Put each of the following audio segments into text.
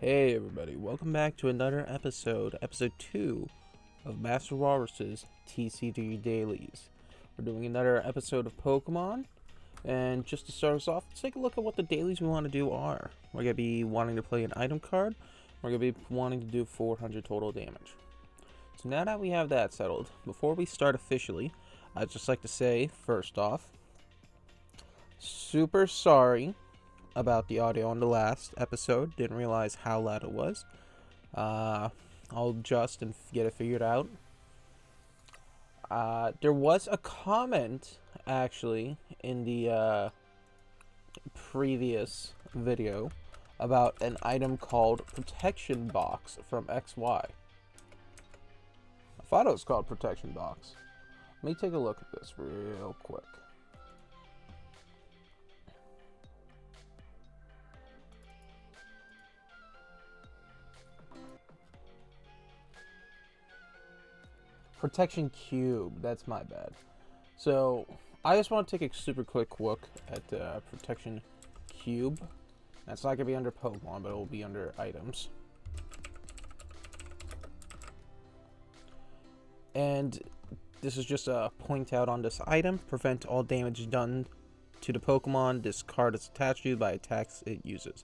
Hey everybody, welcome back to another episode 2 of Master Walrus's TCG Dailies. We're doing another episode of Pokemon, and just to start us off, let's take a look at what the dailies we want to do are. We're going to be wanting to play an item card, we're going to be wanting to do 400 total damage. So now that we have that settled, before we start officially, I'd just like to say, first off, super sorry about the audio on the last episode. Didn't realize how loud it was. I'll adjust and get it figured out. There was a comment actually in the previous video about an item called Protection Box from XY. I thought it was called Protection Box. Let me take a look at this real quick. Protection Cube, that's my bad. So, I just want to take a super quick look at Protection Cube. That's not going to be under Pokemon, but it will be under items. And this is just a point out on this item. Prevent all damage done to the Pokemon this card is attached to by attacks it uses.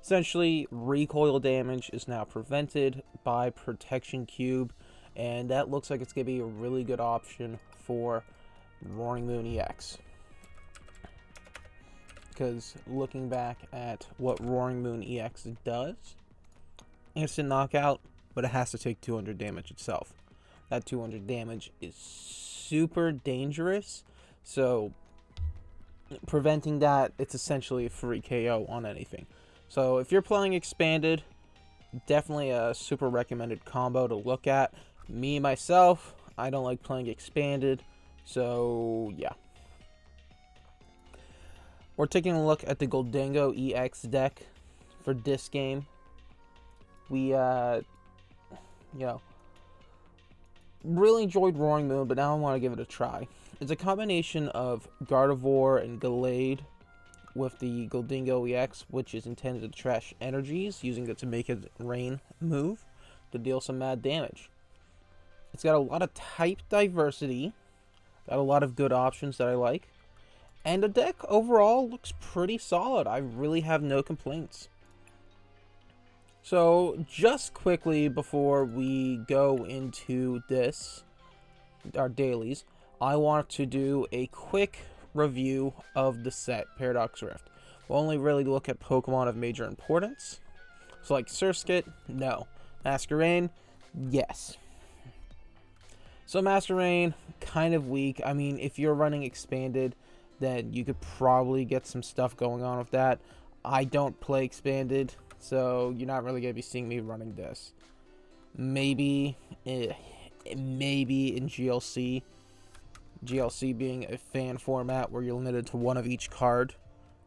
Essentially, recoil damage is now prevented by Protection Cube. And that looks like it's going to be a really good option for Roaring Moon EX. Because looking back at what Roaring Moon EX does, instant knockout, but it has to take 200 damage itself. That 200 damage is super dangerous. So preventing that, it's essentially a free KO on anything. So if you're playing Expanded, definitely a super recommended combo to look at. Me, myself, I don't like playing Expanded, so yeah. We're taking a look at the Gholdengo EX deck for this game. We, really enjoyed Roaring Moon, but now I want to give it a try. It's a combination of Gardevoir and Gallade with the Gholdengo EX, which is intended to trash energies, using it to make it rain move to deal some mad damage. It's got a lot of type diversity, got a lot of good options that I like, and the deck overall looks pretty solid. I really have no complaints. So just quickly before we go into this, our dailies, I want to do a quick review of the set Paradox Rift. We'll only really look at Pokemon of major importance. So like Surskit, no. Masquerain, yes. So Masquerain, kind of weak. I mean, if you're running Expanded, then you could probably get some stuff going on with that. I don't play Expanded, so you're not really going to be seeing me running this. Maybe in GLC. GLC being a fan format where you're limited to one of each card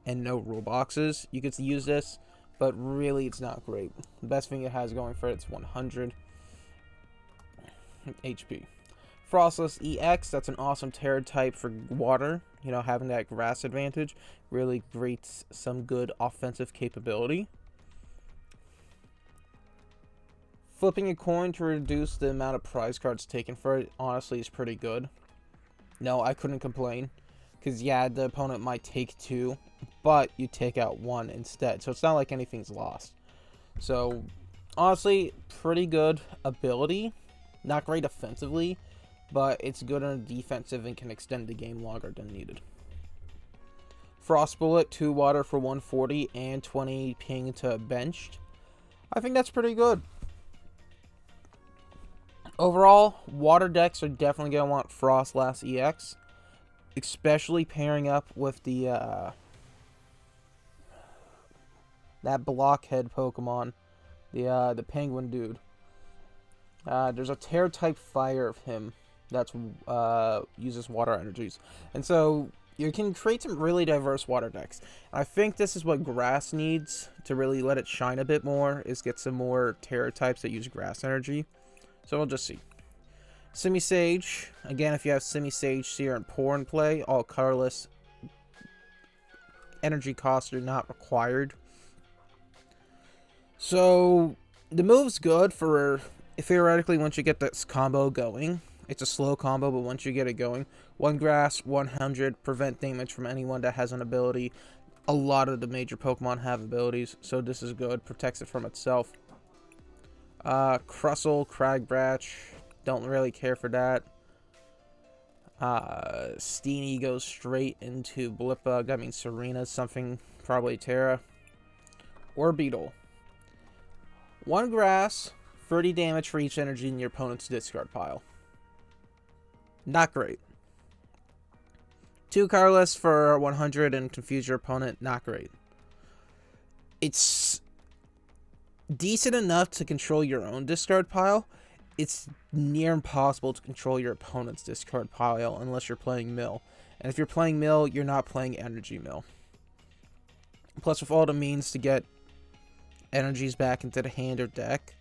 and no rule boxes. You could use this, but really it's not great. The best thing it has going for it is 100 HP. Frostless EX, that's an awesome Terra type for water. You know, having that grass advantage really creates some good offensive capability. Flipping a coin to reduce the amount of prize cards taken for it, honestly, is pretty good. No, I couldn't complain. Because, yeah, the opponent might take 2, but you take out 1 instead. So it's not like anything's lost. So, honestly, pretty good ability. Not great offensively, but it's good on defensive and can extend the game longer than needed. Frost Bullet, 2 water for 140 and 20 ping to benched. I think that's pretty good. Overall, water decks are definitely going to want Frostless EX. Especially pairing up with the that blockhead Pokemon. The penguin dude. There's a Terra type fire of him that's uses water energies, and so you can create some really diverse water decks. I think this is what grass needs to really let it shine a bit more, is get some more Terra types that use grass energy. So we'll just see. Simisage, again, if you have Simisage, Seer, and Pour in play, all colorless, energy costs are not required. So the move's good for theoretically once you get this combo going. It's a slow combo, but once you get it going, 1 grass, 100, prevent damage from anyone that has an ability. A lot of the major Pokemon have abilities, so this is good. Protects it from itself. Crustle, Cragbatch, don't really care for that. Steenie goes straight into Blipbug. I mean, Serena's something, probably Terra. Or Beetle. 1 grass, 30 damage for each energy in your opponent's discard pile. Not great. 2 colorless for 100 and confuse your opponent. Not great. It's decent enough to control your own discard pile. It's near impossible to control your opponent's discard pile unless you're playing mill. And if you're playing mill, you're not playing energy mill. Plus, with all the means to get energies back into the hand or deck,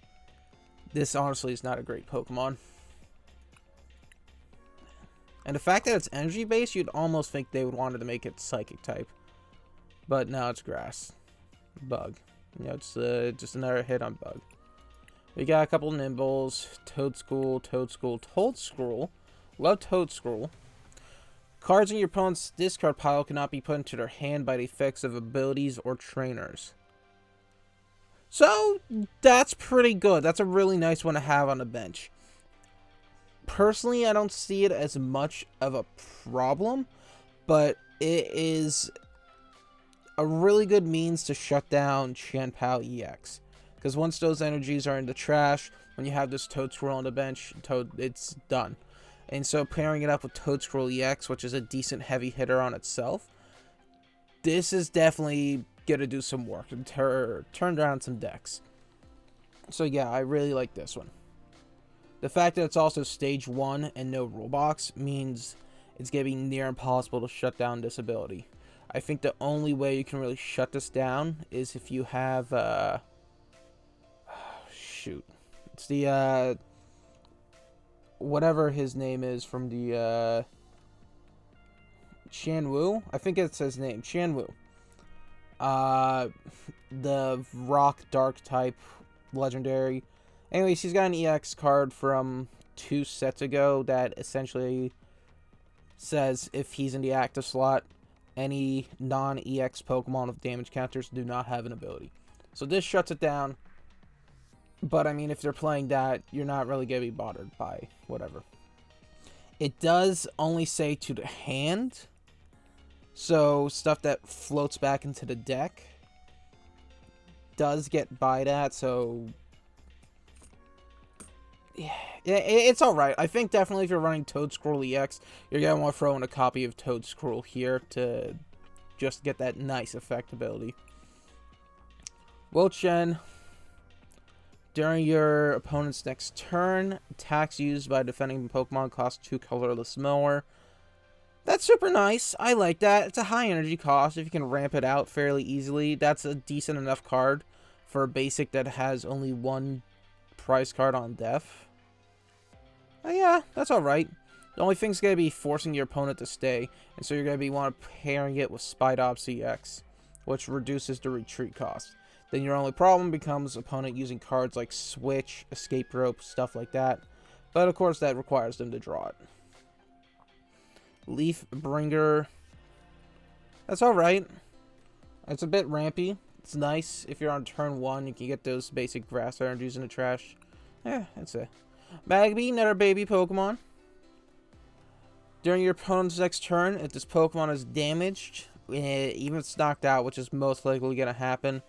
this honestly is not a great Pokemon. And the fact that it's energy based, you'd almost think they would want to make it psychic type. But no, it's grass. Bug. You know, it's just another hit on Bug. We got a couple Nimbles. Toedscool. Love Toedscool. Cards in your opponent's discard pile cannot be put into their hand by the effects of abilities or trainers. So, that's pretty good. That's a really nice one to have on the bench. Personally, I don't see it as much of a problem, but it is a really good means to shut down Chien-Pao EX. Because once those energies are in the trash, when you have this Toedscool on the bench, it's done. And so pairing it up with Toedscool EX, which is a decent heavy hitter on itself, this is definitely going to do some work and turn around some decks. So yeah, I really like this one. The fact that it's also stage 1 and no rule box means it's going to be near impossible to shut down this ability. I think the only way you can really shut this down is if you have, it's the, whatever his name is from the, Shanwu? I think it's his name, Shanwu. The rock dark type legendary. Anyways, he's got an EX card from 2 sets ago that essentially says if he's in the active slot, any non-EX Pokemon with damage counters do not have an ability. So this shuts it down. But, I mean, if they're playing that, you're not really going to be bothered by whatever. It does only say to the hand. So, stuff that floats back into the deck does get by that. So, yeah, it's alright. I think definitely if you're running Toedscool EX, you're going to want to throw in a copy of Toedscool here to just get that nice effect ability. Wilchen. During your opponent's next turn, attacks used by defending Pokemon cost 2 colorless more. That's super nice. I like that. It's a high energy cost. If you can ramp it out fairly easily, that's a decent enough card for a basic that has only 1 prize card on def. Yeah, that's alright. The only thing's going to be forcing your opponent to stay, and so you're going to be pairing it with Spidops EX, which reduces the retreat cost. Then your only problem becomes opponent using cards like Switch, Escape Rope, stuff like that. But of course that requires them to draw it. Leaf Bringer. That's alright. It's a bit rampy. It's nice. If you're on turn 1, you can get those basic grass energies in the trash. Yeah, that's it. Magby, another baby Pokemon. During your opponent's next turn, if this Pokemon is damaged, even if it's knocked out, which is most likely going to happen,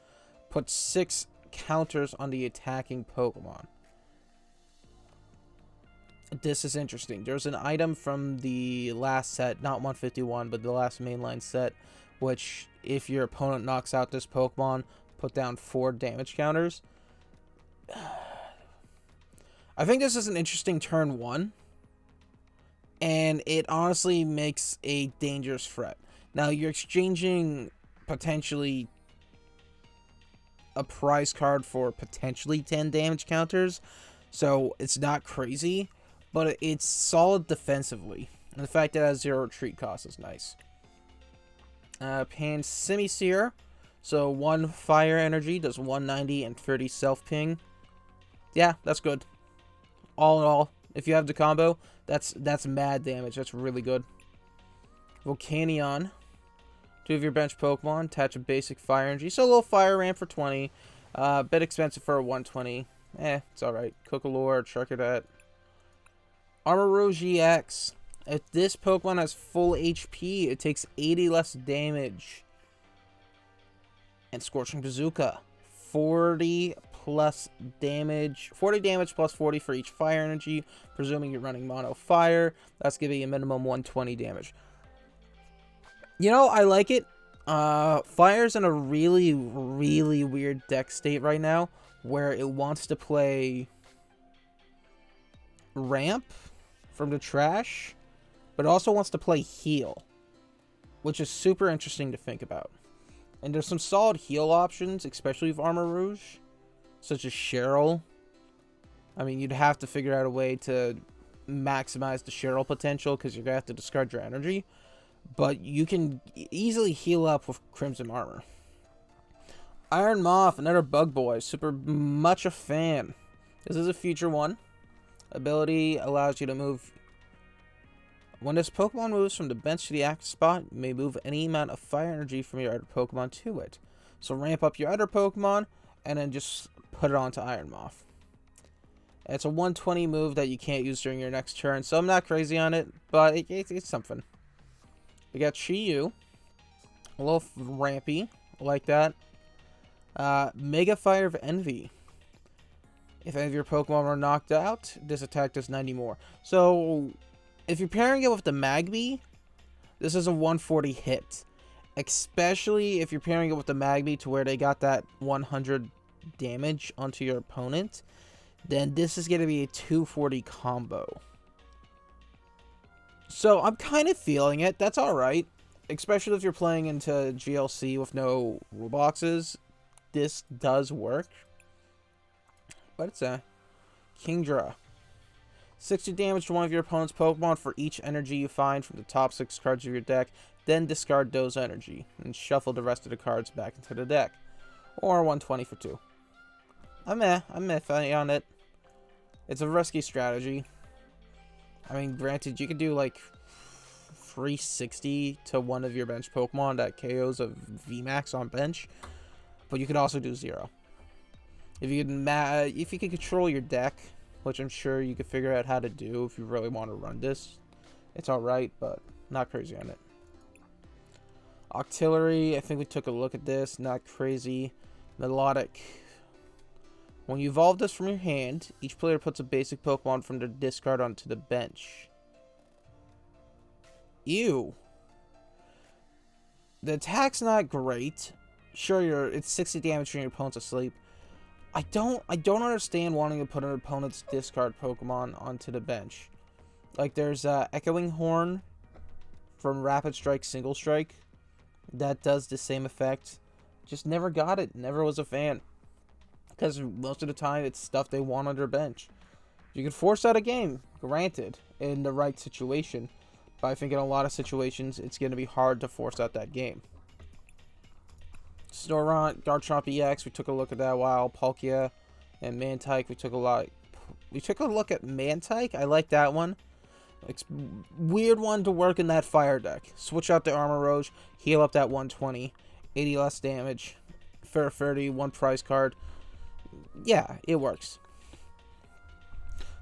put 6 counters on the attacking Pokemon. This is interesting. There's an item from the last set, not 151, but the last mainline set, which if your opponent knocks out this Pokemon, put down 4 damage counters. I think this is an interesting turn 1, and it honestly makes a dangerous threat. Now, you're exchanging potentially a prize card for potentially 10 damage counters, so it's not crazy, but it's solid defensively, and the fact that it has 0 retreat cost is nice. Pansimisear, So 1 fire energy does 190 and 30 self-ping. Yeah, that's good. All in all, if you have the combo, that's mad damage. That's really good. Volcanion. 2 of your bench Pokemon. Attach a basic fire energy. So a little fire ramp for 20. Bit expensive for a 120. It's alright. Cookalore, Charcadet. Armarouge EX. If this Pokemon has full HP, it takes 80 less damage. And Scorching Bazooka. 40 plus damage. 40 damage plus 40 for each fire energy. Presuming you're running mono fire. That's giving you a minimum 120 damage. You know, I like it. Fire's in a really, really weird deck state right now, where it wants to play Ramp from the trash, but it also wants to play Heal, which is super interesting to think about. And there's some solid heal options, especially with Armarouge, such as Cheryl. I mean, you'd have to figure out a way to maximize the Cheryl potential, because you're going to have to discard your energy. But you can easily heal up with Crimson Armor. Iron Moth, another bug boy. Super much a fan. This is a future one. Ability allows you to move. When this Pokemon moves from the bench to the active spot, you may move any amount of fire energy from your other Pokemon to it. So ramp up your other Pokemon, and then just put it onto Iron Moth. It's a 120 move that you can't use during your next turn, so I'm not crazy on it, but it's something. We got Chi-Yu. A little rampy, like that. Mega Fire of Envy. If any of your Pokemon are knocked out, this attack does 90 more. So, if you're pairing it with the Magby, this is a 140 hit. Especially if you're pairing it with the Magby to where they got that 100 damage onto your opponent, then this is going to be a 240 combo. So, I'm kind of feeling it. That's alright. Especially if you're playing into GLC with no rule boxes. This does work. But it's a Kingdra. 60 damage to one of your opponent's Pokemon for each energy you find from the top 6 cards of your deck. Then discard those energy. And shuffle the rest of the cards back into the deck. Or 120 for 2. I'm iffy on it. It's a risky strategy. I mean, granted, you could do like 360 to one of your bench Pokemon that KOs a VMAX on bench, but you could also do 0. If you could control your deck, which I'm sure you could figure out how to do if you really want to run this, it's alright, but not crazy on it. Octillery, I think we took a look at this, not crazy. Melodic. When you evolve this from your hand, each player puts a basic Pokemon from their discard onto the bench. Ew. The attack's not great. Sure, it's 60 damage when your opponent's asleep. I don't understand wanting to put an opponent's discard Pokemon onto the bench. Like, there's Echoing Horn from Rapid Strike Single Strike. That does the same effect. Just never got it. Never was a fan. Because most of the time, it's stuff they want on their bench. You can force out a game, granted, in the right situation. But I think in a lot of situations, it's going to be hard to force out that game. Snorunt, Garchomp EX, we took a look at that a while. Palkia and Mantike, we took a look at Mantike. I like that one. It's weird one to work in that fire deck. Switch out the Armarouge, heal up that 120, 80 less damage, fair 30, 1 prize card. Yeah, it works.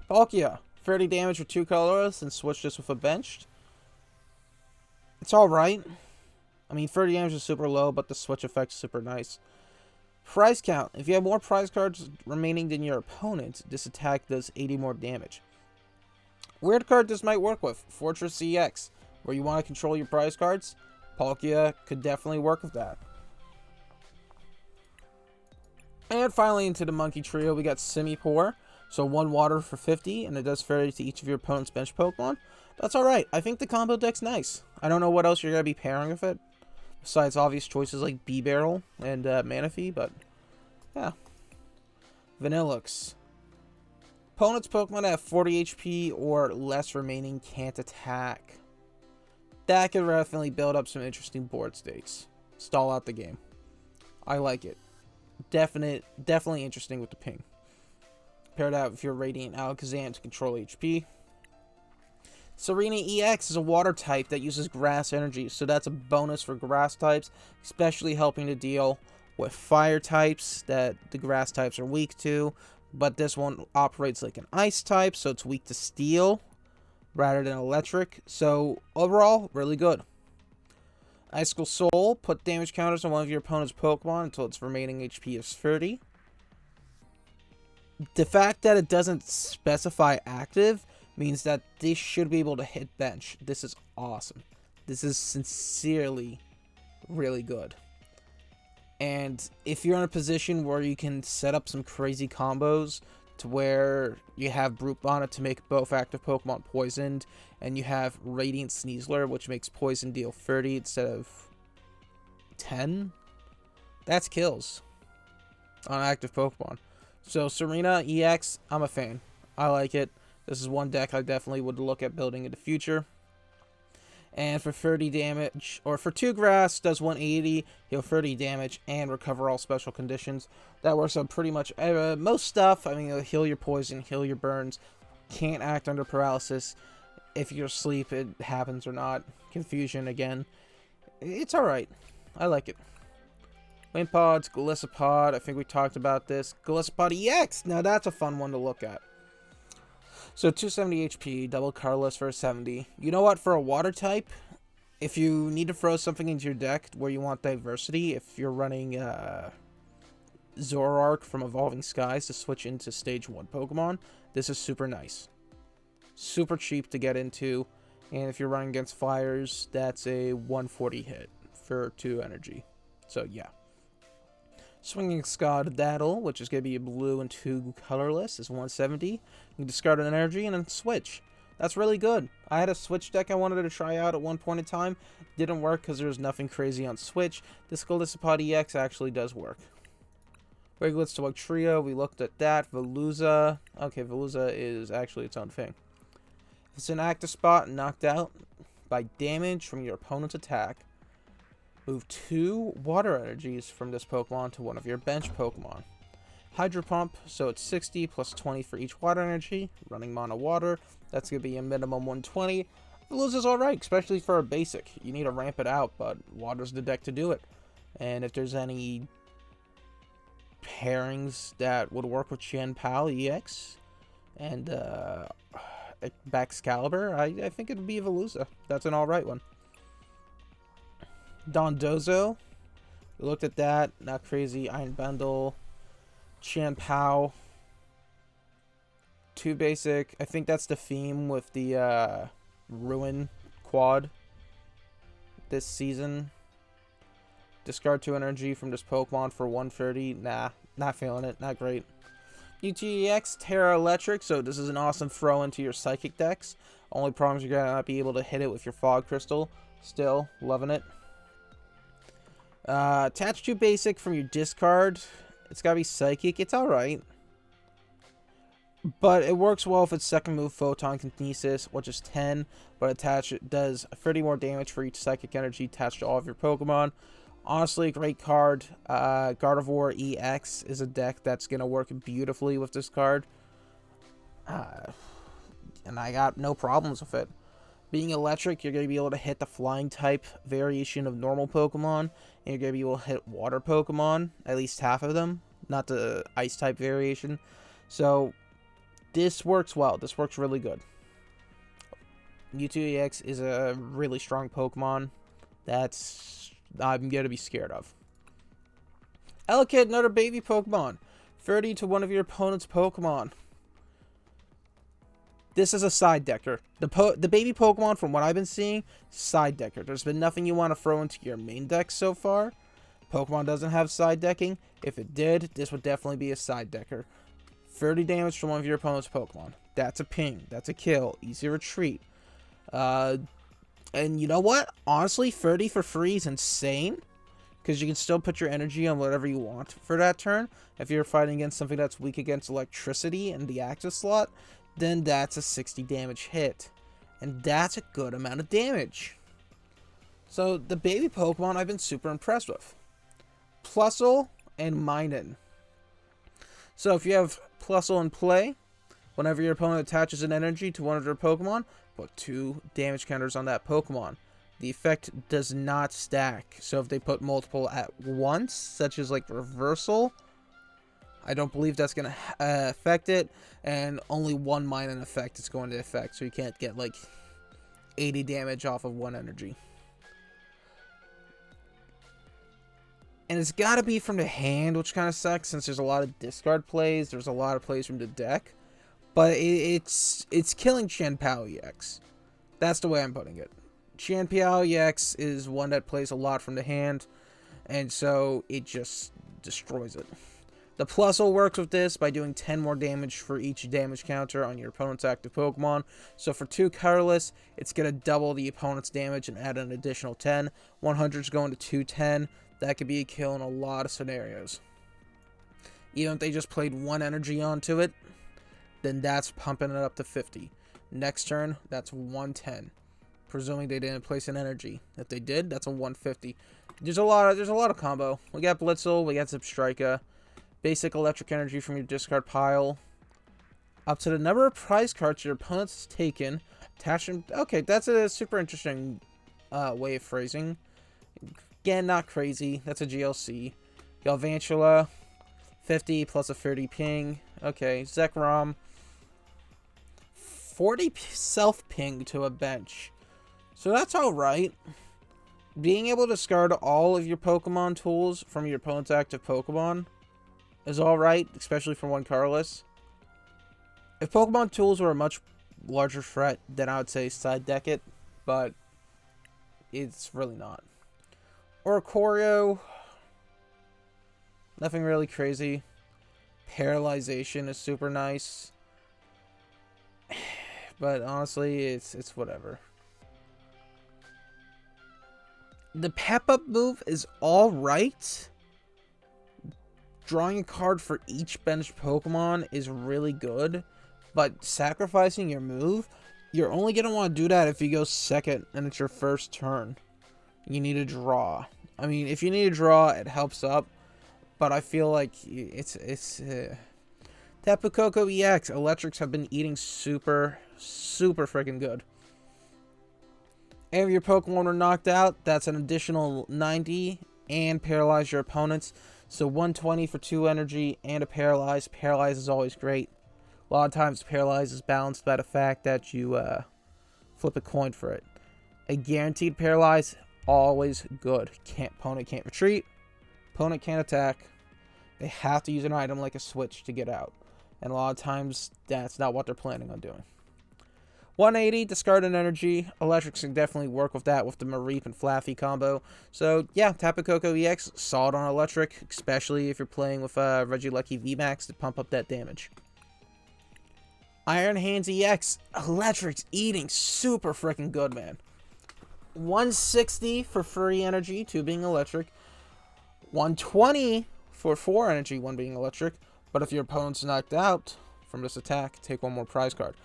Palkia, 30 damage with 2 colors, and switch this with a benched. It's alright. I mean, 30 damage is super low, but the switch effect is super nice. Prize count. If you have more prize cards remaining than your opponent, this attack does 80 more damage. Weird card this might work with. Fortress EX, where you want to control your prize cards. Palkia could definitely work with that. And finally, into the monkey trio, we got Simipour. So 1 water for 50, and it does 30 to each of your opponent's bench Pokemon. That's alright. I think the combo deck's nice. I don't know what else you're going to be pairing with it, besides obvious choices like B-Barrel and Manaphy, but yeah. Vanillux. Opponent's Pokemon that have 40 HP or less remaining can't attack. That could definitely build up some interesting board states. Stall out the game. I like it. Definitely interesting with the ping. Paired out with your Radiant Alakazam to control HP. Serena EX is a water type that uses grass energy, so that's a bonus for grass types, especially helping to deal with fire types that the grass types are weak to. But this one operates like an ice type, so it's weak to steel rather than electric. So overall, really good. Icicle Soul, put damage counters on one of your opponent's Pokemon until its remaining HP is 30. The fact that it doesn't specify active means that this should be able to hit bench. This is awesome. This is sincerely really good. And if you're in a position where you can set up some crazy combos to where you have Brute Bonnet to make both active Pokemon poisoned, and you have Radiant Sneasler, which makes poison deal 30 instead of 10, that's kills on active Pokemon. So Serena EX, I'm a fan. I like it. This is one deck I definitely would look at building in the future. And for 30 damage, or for 2 grass, does 180, heal 30 damage, and recover all special conditions. That works on pretty much most stuff. I mean, it'll heal your poison, heal your burns, can't act under paralysis. If you're asleep, it happens or not. Confusion again. It's alright. I like it. Windpods, Golisopod, I think we talked about this. Golisopod EX, now that's a fun one to look at. So 270 HP, double colorless for a 70. You know what, for a water type, if you need to throw something into your deck where you want diversity, if you're running Zoroark from Evolving Skies to switch into stage 1 Pokemon, this is super nice. Super cheap to get into, and if you're running against flyers, that's a 140 hit for 2 energy. So yeah. Swinging Scodaddle, which is going to be a blue and 2 colorless, is 170. You can discard an energy and then switch. That's really good. I had a switch deck I wanted to try out at one point in time. Didn't work because there was nothing crazy on switch. This Golisopod EX actually does work. Regulus to Trio, we looked at that. Veluza. Okay, Veluza is actually its own thing. If it's an active spot knocked out by damage from your opponent's attack, move 2 water energies from this Pokemon to one of your bench Pokemon. Hydro Pump, so it's 60 plus 20 for each water energy. Running mono water, that's going to be a minimum 120. Veluza's alright, especially for a basic. You need to ramp it out, but water's the deck to do it. And if there's any pairings that would work with Chien-Pao EX and Baxcalibur, I think it'd be Veluza. That's an alright one. Dondozo, we looked at that, not crazy. Iron Bundle, Chien-Pao, 2 basic. I think that's the theme with the Ruin quad this season. Discard 2 energy from this Pokemon for 130. Nah, not feeling it, not great. UTEX, Terra Electric, so this is an awesome throw into your Psychic decks. Only problem is you're going to not be able to hit it with your Fog Crystal. Still, loving it. Attach 2 basic from your discard. It's gotta be Psychic. It's alright. But it works well if it's second move Photon Kinesis, which is 10. But it does 30 more damage for each Psychic energy attached to all of your Pokemon. Honestly, great card. Gardevoir EX is a deck that's gonna work beautifully with this card. And I got no problems with it. Being electric, you're going to be able to hit the flying type variation of normal Pokemon, and you're going to be able to hit water Pokemon, at least half of them, not the ice type variation. So, this works well. This works really good. Mewtwo EX is a really strong Pokemon that's I'm going to be scared of. Elekid, another baby Pokemon. 30 to one of your opponent's Pokemon. This is a side decker. The baby Pokemon, from what I've been seeing, side decker. There's been nothing you want to throw into your main deck so far. Pokemon doesn't have side decking. If it did, this would definitely be a side decker. 30 damage from one of your opponent's Pokemon. That's a ping. That's a kill. Easy retreat. And you know what? Honestly, 30 for free is insane. Because you can still put your energy on whatever you want for that turn. If you're fighting against something that's weak against electricity in the active slot, then that's a 60 damage hit. And that's a good amount of damage. So the baby Pokemon I've been super impressed with. Plusle and Minun. So if you have Plusle in play, whenever your opponent attaches an energy to one of their Pokemon, put 2 damage counters on that Pokemon. The effect does not stack. So if they put multiple at once, such as like Reversal, I don't believe that's going to affect it. And only one Minun effect is going to affect. So you can't get like 80 damage off of one energy. And it's got to be from the hand, which kind of sucks since there's a lot of discard plays. There's a lot of plays from the deck. But it's killing Chien-Pao EX. That's the way I'm putting it. Chien-Pao EX is one that plays a lot from the hand. And so it just destroys it. The Plusle works with this by doing 10 more damage for each damage counter on your opponent's active Pokemon. So for 2 colorless, it's going to double the opponent's damage and add an additional 10. 100 is going to 210. That could be a kill in a lot of scenarios. Even if they just played 1 energy onto it, then that's pumping it up to 50. Next turn, that's 110. Presuming they didn't place an energy. If they did, that's a 150. There's a lot of combo. We got Blitzel, we got Zipstrika, basic electric energy from your discard pile. Up to the number of prize cards your opponent's taken. Attach them. Okay, that's a super interesting way of phrasing. Again, not crazy. That's a GLC. Galvantula, 50 plus a 30 ping. Okay, Zekrom, 40 self-ping to a bench. So that's alright. Being able to discard all of your Pokemon tools from your opponent's active Pokemon is alright, especially for 1 colorless. If Pokemon tools were a much larger threat, then I would say side deck it, but it's really not. Oricorio, nothing really crazy. Paralyzation is super nice. But honestly, it's whatever. The pep-up move is alright. Drawing a card for each bench Pokemon is really good. But sacrificing your move, you're only going to want to do that if you go second and it's your first turn. You need a draw. I mean, if you need a draw, it helps up. But I feel like it's Tapu Koko EX. Electrics have been eating super freaking good. And if your Pokemon are knocked out, that's an additional 90 and paralyze your opponents. So 120 for 2 energy and a paralyze. Paralyze is always great. A lot of times paralyze is balanced by the fact that you flip a coin for it. A guaranteed paralyze, always good. Opponent can't retreat. Opponent can't attack. They have to use an item like a switch to get out. And a lot of times, that's not what they're planning on doing. 180, discard an energy. Electrics can definitely work with that with the Mareep and Flaffy combo. So, yeah, Tapu Koko EX, solid on electric, especially if you're playing with Regieleki VMAX to pump up that damage. Iron Hands EX, electric's eating super freaking good, man. 160 for free energy, 2 being electric. 120 for 4 energy, 1 being electric. But if your opponent's knocked out from this attack, take 1 more prize card.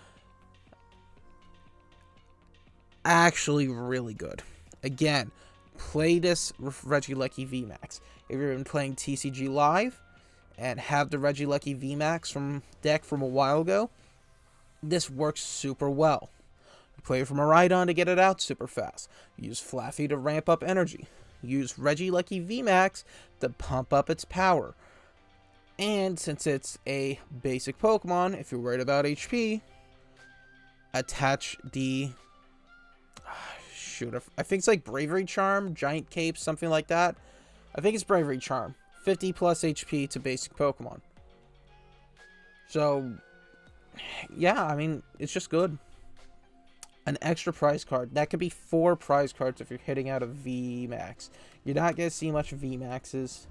Actually really good. Again, play this with Regieleki VMAX. If you've been playing TCG Live and have the Regieleki VMAX from deck from a while ago, this works super well. You play it from a Rhydon to get it out super fast. Use Flaffy to ramp up energy. Use Regieleki VMAX to pump up its power. And since it's a basic Pokemon, if you're worried about HP, attach the... Shoot, I think it's like Bravery Charm, Giant Cape, something like that. I think it's Bravery Charm. 50 plus HP to basic Pokemon. So, yeah, I mean, it's just good. An extra prize card. That could be 4 prize cards if you're hitting out of VMAX. You're not going to see much VMAXs.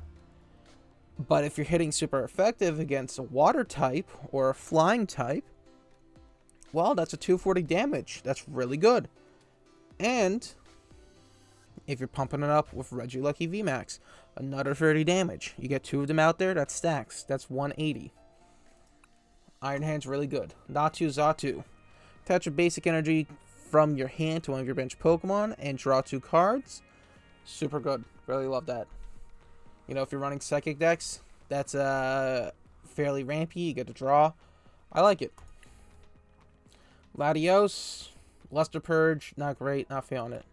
But if you're hitting super effective against a water type or a flying type, well, that's a 240 damage. That's really good. And if you're pumping it up with Regieleki VMAX, another 30 damage. You get 2 of them out there, that stacks. That's 180. Iron Hand's really good. Natu Xatu. Attach a basic energy from your hand to one of your bench Pokemon and draw 2 cards. Super good. Really love that. You know, if you're running Psychic decks, that's fairly rampy. You get to draw. I like it. Latios, Luster Purge, not great, not feeling it.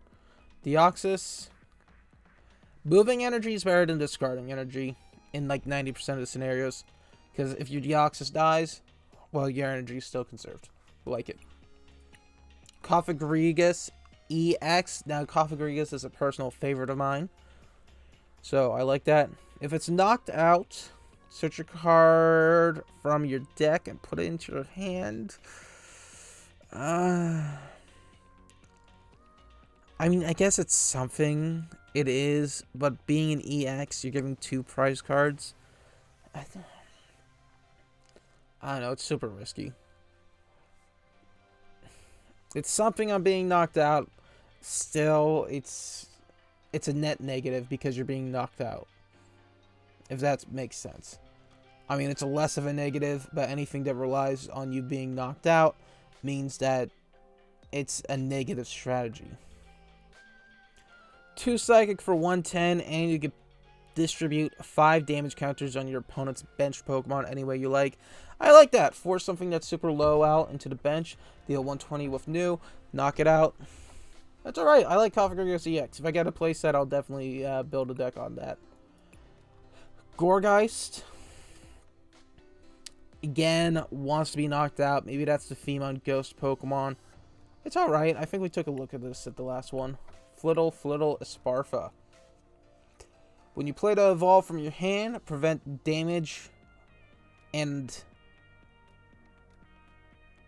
Deoxys, moving energy is better than discarding energy in like 90% of the scenarios. Because if your Deoxys dies, well, your energy is still conserved. Like it. Cophagrigus EX. Now, Cophagrigus is a personal favorite of mine. So, I like that. If it's knocked out, search a card from your deck and put it into your hand. I mean, I guess it's something. It is. But being an EX, you're giving 2 prize cards. I don't know. It's super risky. It's something on being knocked out. Still, it's a net negative because you're being knocked out. If that makes sense. I mean, it's a less of a negative, but anything that relies on you being knocked out means that it's a negative strategy. 2 Psychic for 110, and you can distribute 5 damage counters on your opponent's bench Pokemon any way you like. I like that. Force something that's super low out into the bench, deal 120 with new, knock it out. That's alright. I like Cophagrigus EX. If I get a playset, I'll definitely build a deck on that. Gourgeist. Again, wants to be knocked out. Maybe that's the theme on Ghost Pokemon. It's alright. I think we took a look at this at the last one. Flittle, Esparfa. When you play to evolve from your hand, prevent damage, and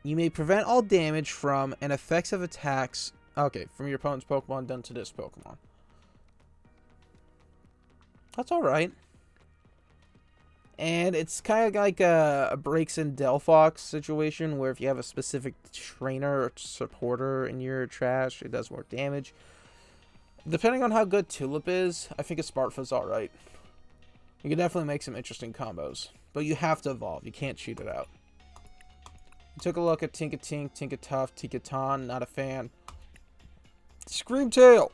you may prevent all damage from and effects of attacks, from your opponent's Pokemon done to this Pokemon. That's alright. And it's kind of like a Breaks in Delphox situation, where if you have a specific trainer or supporter in your trash, it does more damage. Depending on how good Tulip is, I think Esparfa's alright. You can definitely make some interesting combos. But you have to evolve. You can't cheat it out. We took a look at Tinkatink, Tinkatuff, Tinkaton. Not a fan. Screamtail.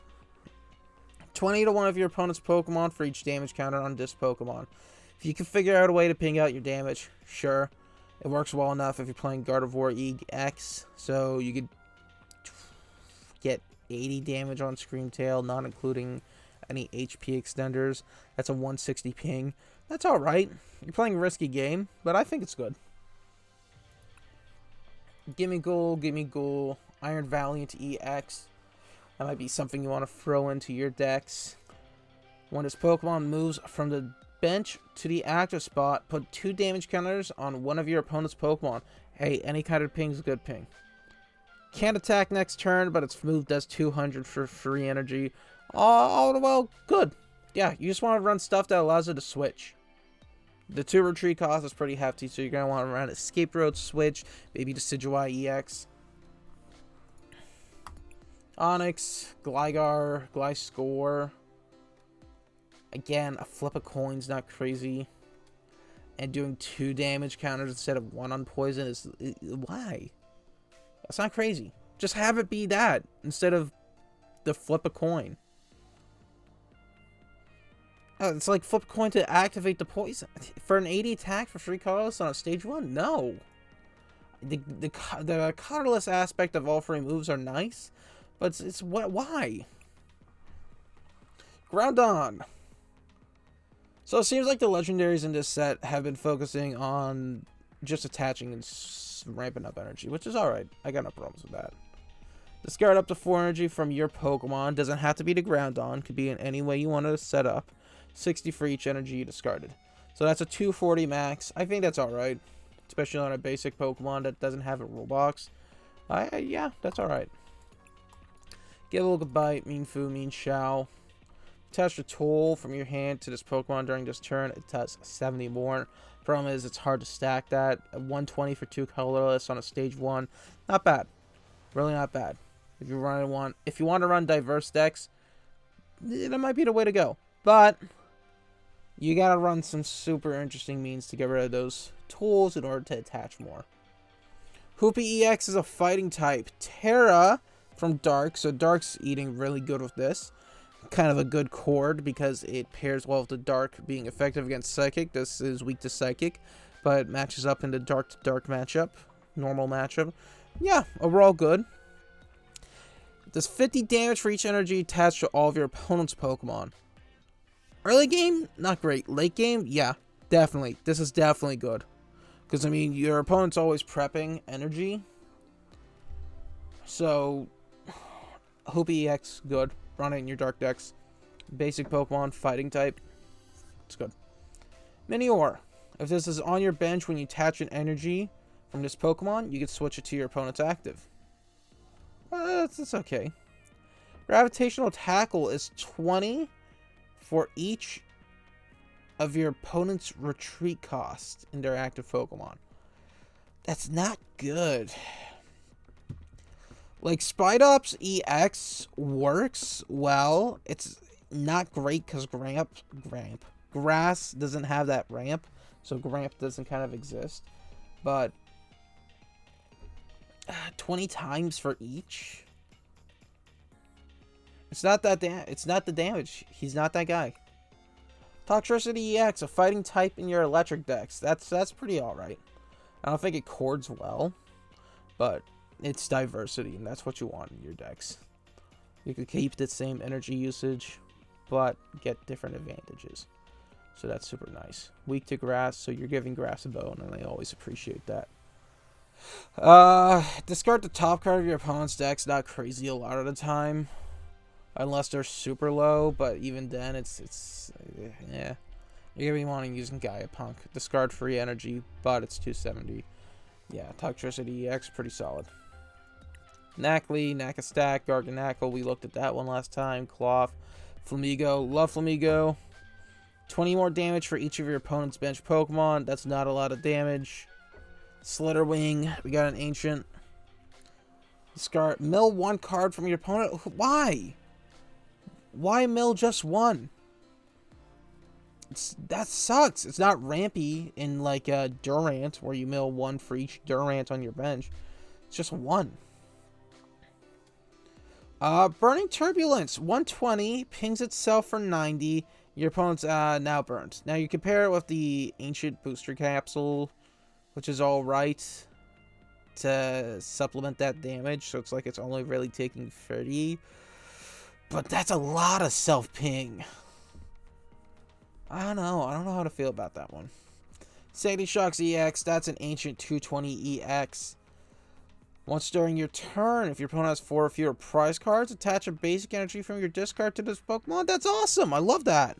20 to 1 of your opponent's Pokemon for each damage counter on this Pokemon. If you can figure out a way to ping out your damage, sure. It works well enough if you're playing Gardevoir EX. So you could get 80 damage on Screamtail, not including any HP extenders. That's a 160 ping. That's alright. You're playing a risky game, but I think it's good. Gimme Ghoul, Iron Valiant EX. That might be something you want to throw into your decks. When this Pokemon moves from the bench to the active spot, put 2 damage counters on one of your opponent's Pokemon. Hey, any kind of ping is a good ping. Can't attack next turn, but its move does 200 for free energy. Oh, well, good. Yeah, you just want to run stuff that allows it to switch. The 2 retreat cost is pretty hefty, so you're going to want to run Escape Road switch, maybe Decidueye EX. Onyx, Gligar, Gliscor. Again, a flip of coin's not crazy. And doing 2 damage counters instead of 1 on poison is... why? That's not crazy. Just have it be that instead of the flip a coin. It's like flip a coin to activate the poison. For an 80 attack for 3 colorless on a stage 1? No. The colorless aspect of all 3 moves are nice, but it's what? Why? Groudon. So it seems like the legendaries in this set have been focusing on just attaching and ramping up energy, which is alright. I got no problems with that. Discard up to 4 energy from your Pokemon. Doesn't have to be the Groudon. Could be in any way you want to set up. 60 for each energy you discarded. So that's a 240 max. I think that's alright. Especially on a basic Pokemon that doesn't have a rule box. Yeah, that's alright. Give a little bite. Mean Fu, Mean Shao. Attach a tool from your hand to this Pokemon during this turn. It does 70 more. Problem is, it's hard to stack that. 120 for 2 colorless on a stage 1. Not bad. Really not bad. If you want to run diverse decks, that might be the way to go. But you gotta run some super interesting means to get rid of those tools in order to attach more. Hoopy EX is a fighting type. Terra from Dark, so Dark's eating really good with this. kind of a good chord because it pairs well with the dark being effective against psychic. This is weak to psychic, but it matches up in the dark to dark matchup, normal matchup. Yeah, overall good. It does 50 damage for each energy attached to all of your opponent's Pokemon. Early game, not great. Late game, yeah, definitely. This is definitely good. Because, I mean, your opponent's always prepping energy. So, Hoopy EX, good. Run it in your dark decks. Basic Pokemon, fighting type. It's good. Minior. If this is on your bench when you attach an energy from this Pokemon, you can switch it to your opponent's active. That's okay. Gravitational Tackle is 20 for each of your opponent's retreat cost in their active Pokemon. That's not good. Like, Spidops EX works well. It's not great because Grass doesn't have that ramp. So Gramp doesn't kind of exist. But 20 times for each? It's not that it's not the damage. He's not that guy. Toxtricity EX, a fighting type in your electric decks. That's pretty alright. I don't think it chords well, but it's diversity, and that's what you want in your decks. You could keep the same energy usage, but get different advantages. So that's super nice. Weak to grass, so you're giving grass a bone, and I always appreciate that. Discard the top card of your opponent's deck's not crazy a lot of the time. Unless they're super low, but even then, it's yeah. You're gonna be wanting using Gaiapunk. Discard free energy, but it's 270. Yeah, Toxtricity EX, pretty solid. Knackley, Knackastack, Garganacl, we looked at that one last time. Cloth, Flamigo, love Flamigo. 20 more damage for each of your opponent's bench Pokemon. That's not a lot of damage. Slitterwing, we got an Ancient. Discard, mill one card from your opponent. Why? Why mill just one? That sucks. It's not rampy in like Durant, where you mill one for each Durant on your bench. It's just one. Burning Turbulence, 120, pings itself for 90. Your opponent's now burnt. Now you compare it with the Ancient Booster Capsule, which is alright to supplement that damage. So it's like it's only really taking 30. But that's a lot of self-ping. I don't know. I don't know how to feel about that one. Sandy Shocks EX. That's an Ancient 220 EX. Once during your turn, if your opponent has 4 or fewer prize cards, attach a basic energy from your discard to this Pokemon. That's awesome. I love that.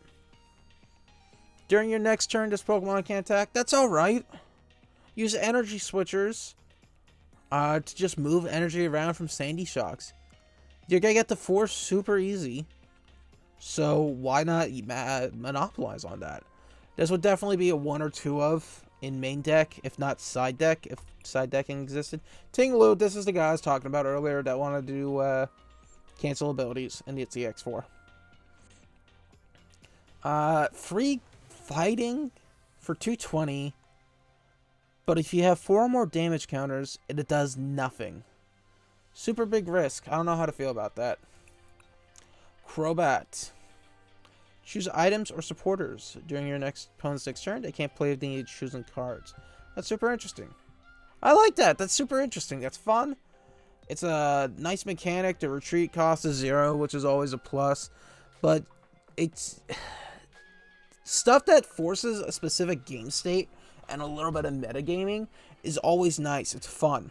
During your next turn, this Pokemon can't attack. That's alright. Use energy switchers to just move energy around from Sandy Shocks. You're going to get the 4 super easy. So why not monopolize on that? This would definitely be a 1 or 2 of in main deck, if not side deck, if side decking existed. Tinglu, this is the guy I was talking about earlier that wanted to do cancel abilities in the EX4. Free fighting for 220. But if you have 4 or more damage counters, it does nothing. Super big risk. I don't know how to feel about that. Crobat. Choose items or supporters. During your opponent's next turn, they can't play if they need choosing cards. That's super interesting. I like that. That's super interesting. That's fun. It's a nice mechanic. The retreat cost is 0, which is always a plus. But it's stuff that forces a specific game state and a little bit of metagaming is always nice. It's fun.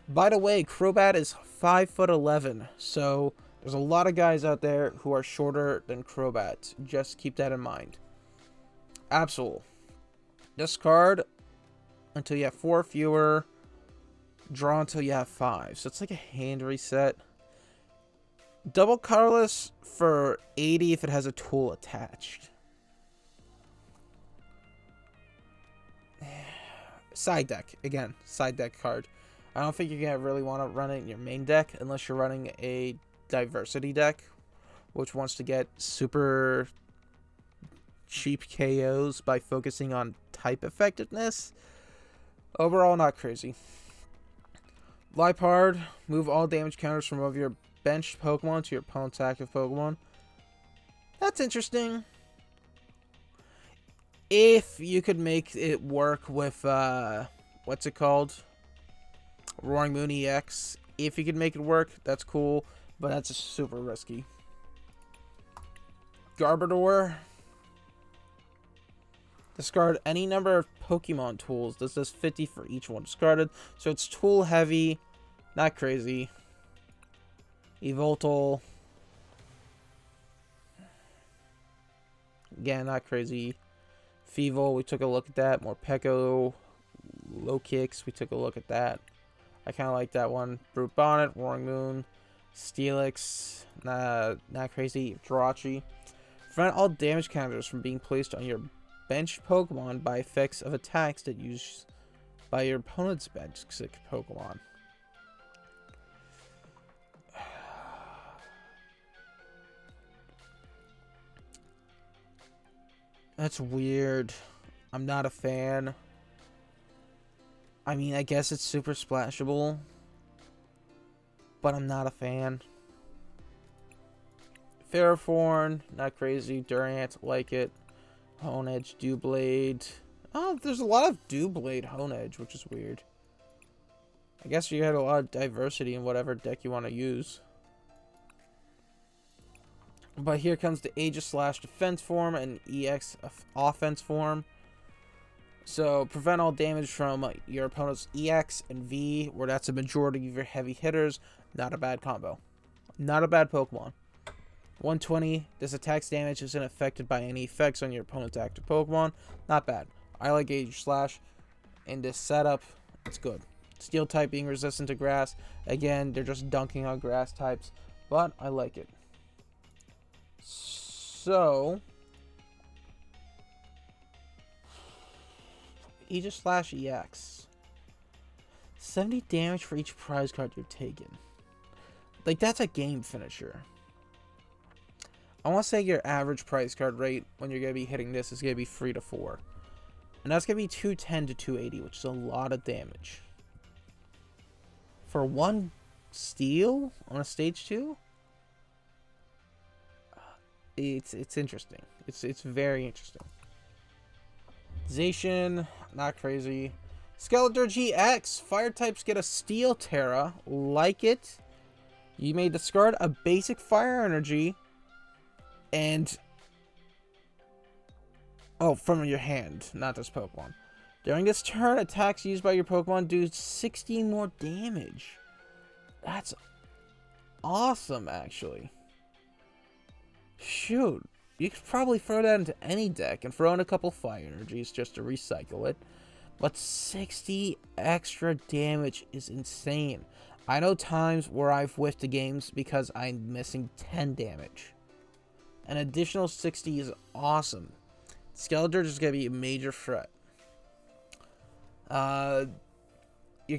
By the way, Crobat is 5'11", so there's a lot of guys out there who are shorter than Crobat. Just keep that in mind. Absol. Discard until you have 4 fewer. Draw until you have 5. So it's like a hand reset. Double colorless for 80 if it has a tool attached. Side deck. Again, side deck card. I don't think you're going to really want to run it in your main deck unless you're running a diversity deck, which wants to get super cheap KOs by focusing on type effectiveness. Overall, not crazy. Liepard, move all damage counters from over your bench Pokemon to your opponent's active Pokemon. That's interesting. If you could make it work with, what's it called? Roaring Moon EX. If you could make it work, that's cool, but that's super risky. Garbodor. Discard any number of Pokemon tools. This does 50 for each one discarded. So it's tool heavy. Not crazy. Evoltal. Again, not crazy. Feeble, we took a look at that. Morpeko. Low Kicks, we took a look at that. I kind of like that one. Brute Bonnet. Roaring Moon. Steelix. Not crazy. Jirachi. Prevent all damage counters from being placed on your bench Pokemon by effects of attacks that use by your opponent's bench Pokemon. That's weird. I'm not a fan. I mean, I guess it's super splashable, but I'm not a fan. Ferrothorn, not crazy. Durant, like it. Honedge, Doublade. Oh, there's a lot of Doublade Honedge, which is weird. I guess you had a lot of diversity in whatever deck you want to use. But here comes the Aegis/Slash defense form and EX offense form. So, prevent all damage from your opponent's EX and V, where that's a majority of your heavy hitters. Not a bad combo. Not a bad Pokemon. 120, this attack's damage isn't affected by any effects on your opponent's active Pokemon. Not bad. I like Aegis/Slash. In this setup, it's good. Steel type being resistant to grass. Again, they're just dunking on grass types, but I like it. So, Aegis/Slash EX. 70 damage for each prize card you're taking. Like, that's a game finisher. I want to say your average prize card rate when you're going to be hitting this is going to be 3 to 4. And that's going to be 210 to 280, which is a lot of damage. For one steal on a stage 2? It's interesting. It's very interesting. Zacian, not crazy. Skeletor GX, fire types get a Steel Terra, like it. You may discard a basic fire energy and from your hand, not this Pokemon. During this turn, attacks used by your Pokemon do 16 more damage. That's awesome, actually. Shoot, you could probably throw that into any deck and throw in a couple fire energies just to recycle it. But 60 extra damage is insane. I know times where I've whiffed the games because I'm missing 10 damage. An additional 60 is awesome. Skeletor is going to be a major threat. You're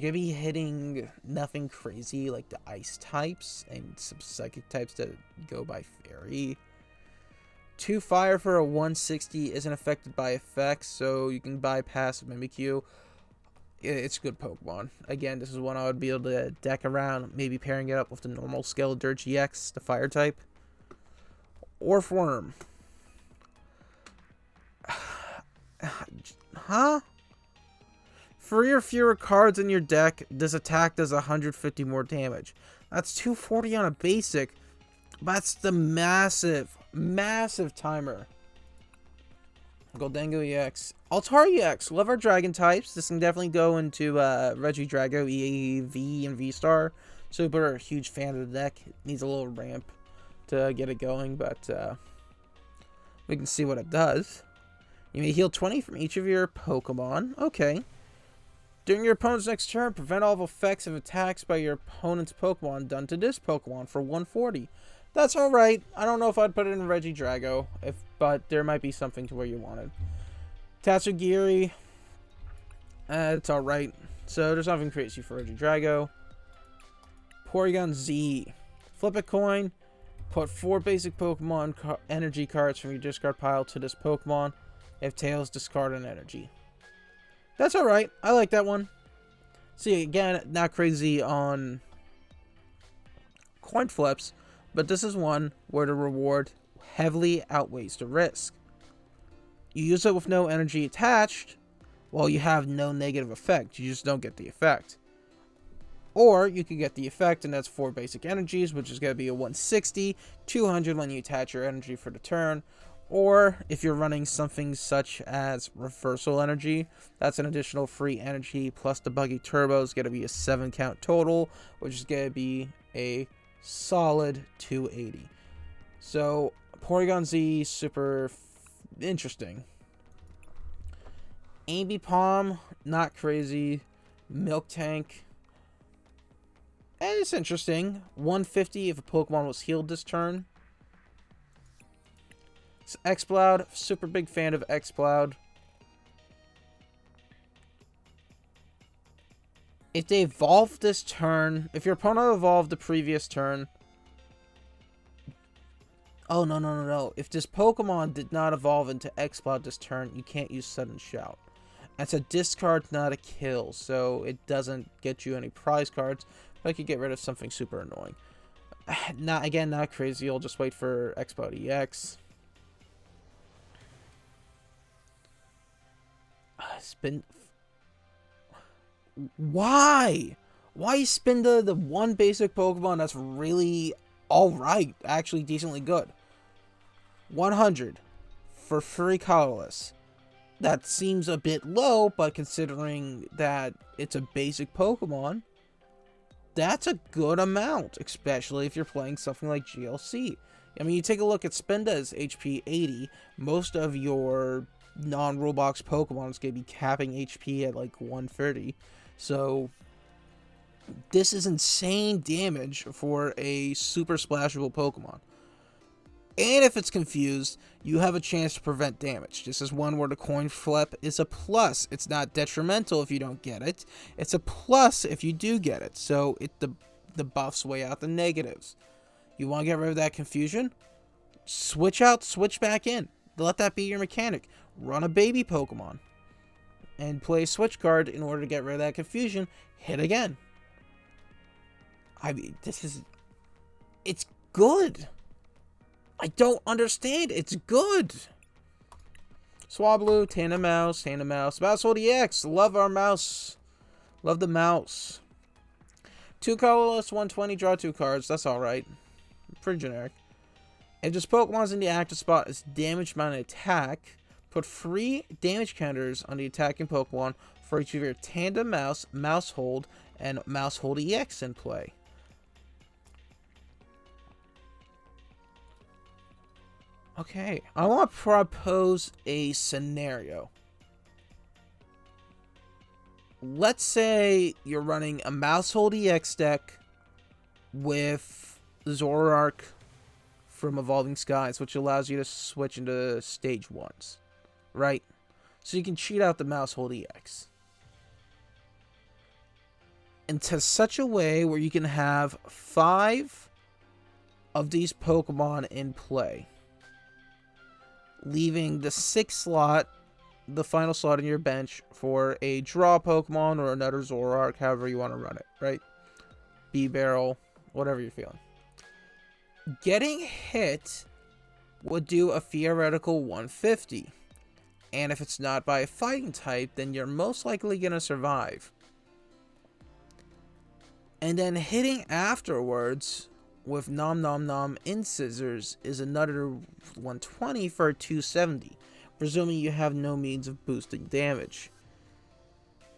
going to be hitting nothing crazy like the ice types and some psychic types that go by fairy. 2 fire for a 160 isn't affected by effects, so you can bypass Mimikyu. It's a good Pokemon. Again, this is one I would be able to deck around, maybe pairing it up with the normal Skeletor GX, the fire type. Orthworm. Huh? 3 or fewer cards in your deck, this attack does 150 more damage. That's 240 on a basic. That's the massive timer. Gholdengo EX. Altari EX. Love our dragon types. This can definitely go into Regidrago, EAV, and V-Star. Super huge fan of the deck. It needs a little ramp to get it going, but we can see what it does. You may heal 20 from each of your Pokemon. Okay. During your opponent's next turn, prevent all effects of attacks by your opponent's Pokemon done to this Pokemon for 140. That's alright. I don't know if I'd put it in Regidrago, but there might be something to where you want it. Tatsugiri. It's alright. So there's nothing crazy for Regidrago. Porygon Z. Flip a coin. Put 4 basic Pokemon energy cards from your discard pile to this Pokemon. If tails, discard an energy. That's alright. I like that one. See, again, not crazy on coin flips, but this is one where the reward heavily outweighs the risk. You use it with no energy attached, well, you have no negative effect, you just don't get the effect. Or you can get the effect, and that's 4 basic energies, which is going to be a 160, 200 when you attach your energy for the turn. Or if you're running something such as reversal energy, that's an additional free energy plus the buggy turbo is going to be a 7 count total, which is going to be a solid 280. So Porygon Z, super interesting. Ambipom, not crazy. Milk Tank, it's interesting. 150 if a Pokemon was healed this turn. So Exploud, super big fan of Exploud. If they evolved this turn, if your opponent evolved the previous turn. Oh, no. If this Pokemon did not evolve into Exploud this turn, you can't use Sudden Shout. It's a discard, not a kill, so it doesn't get you any prize cards. But I could get rid of something super annoying. Not crazy. I'll just wait for Exploud EX. Spin. Why? Why spin the one basic Pokemon that's really alright, actually decently good? 100 for free colorless. That seems a bit low, but considering that it's a basic Pokemon, that's a good amount, especially if you're playing something like GLC. I mean, you take a look at Spinda's HP 80, most of your non-rule box Pokemon is going to be capping HP at like 130. So this is insane damage for a super splashable Pokemon. And if it's confused, you have a chance to prevent damage. This is one where the coin flip is a plus. It's not detrimental if you don't get it. It's a plus if you do get it. So the buffs weigh out the negatives. You want to get rid of that confusion? Switch out, switch back in. Let that be your mechanic. Run a baby Pokemon. And play a switch card in order to get rid of that confusion. Hit again. I mean, it's good. I don't understand. It's good. Swablu, Tandem Mouse. Mousehold EX. Love our mouse. Love the mouse. 2 colorless, 120, draw 2 cards. That's alright. Pretty generic. If this Pokemon's in the active spot, it's damaged by an attack. Put 3 damage counters on the attacking Pokemon for each of your Tandem Mouse, Mousehold, and Mousehold EX in play. Okay, I want to propose a scenario. Let's say you're running a Mousehold EX deck with Zoroark from Evolving Skies, which allows you to switch into stage 1s, right? So you can cheat out the Mousehold EX. Into such a way where you can have 5 of these Pokemon in play, leaving the 6th slot, the final slot in your bench, for a draw Pokemon or another Zoroark, however you want to run it, right? B-Barrel, whatever you're feeling. Getting hit would do a theoretical 150. And if it's not by a fighting type, then you're most likely going to survive. And then hitting afterwards with Nom Nom Nom Incisors is another 120 for a 270, presuming you have no means of boosting damage.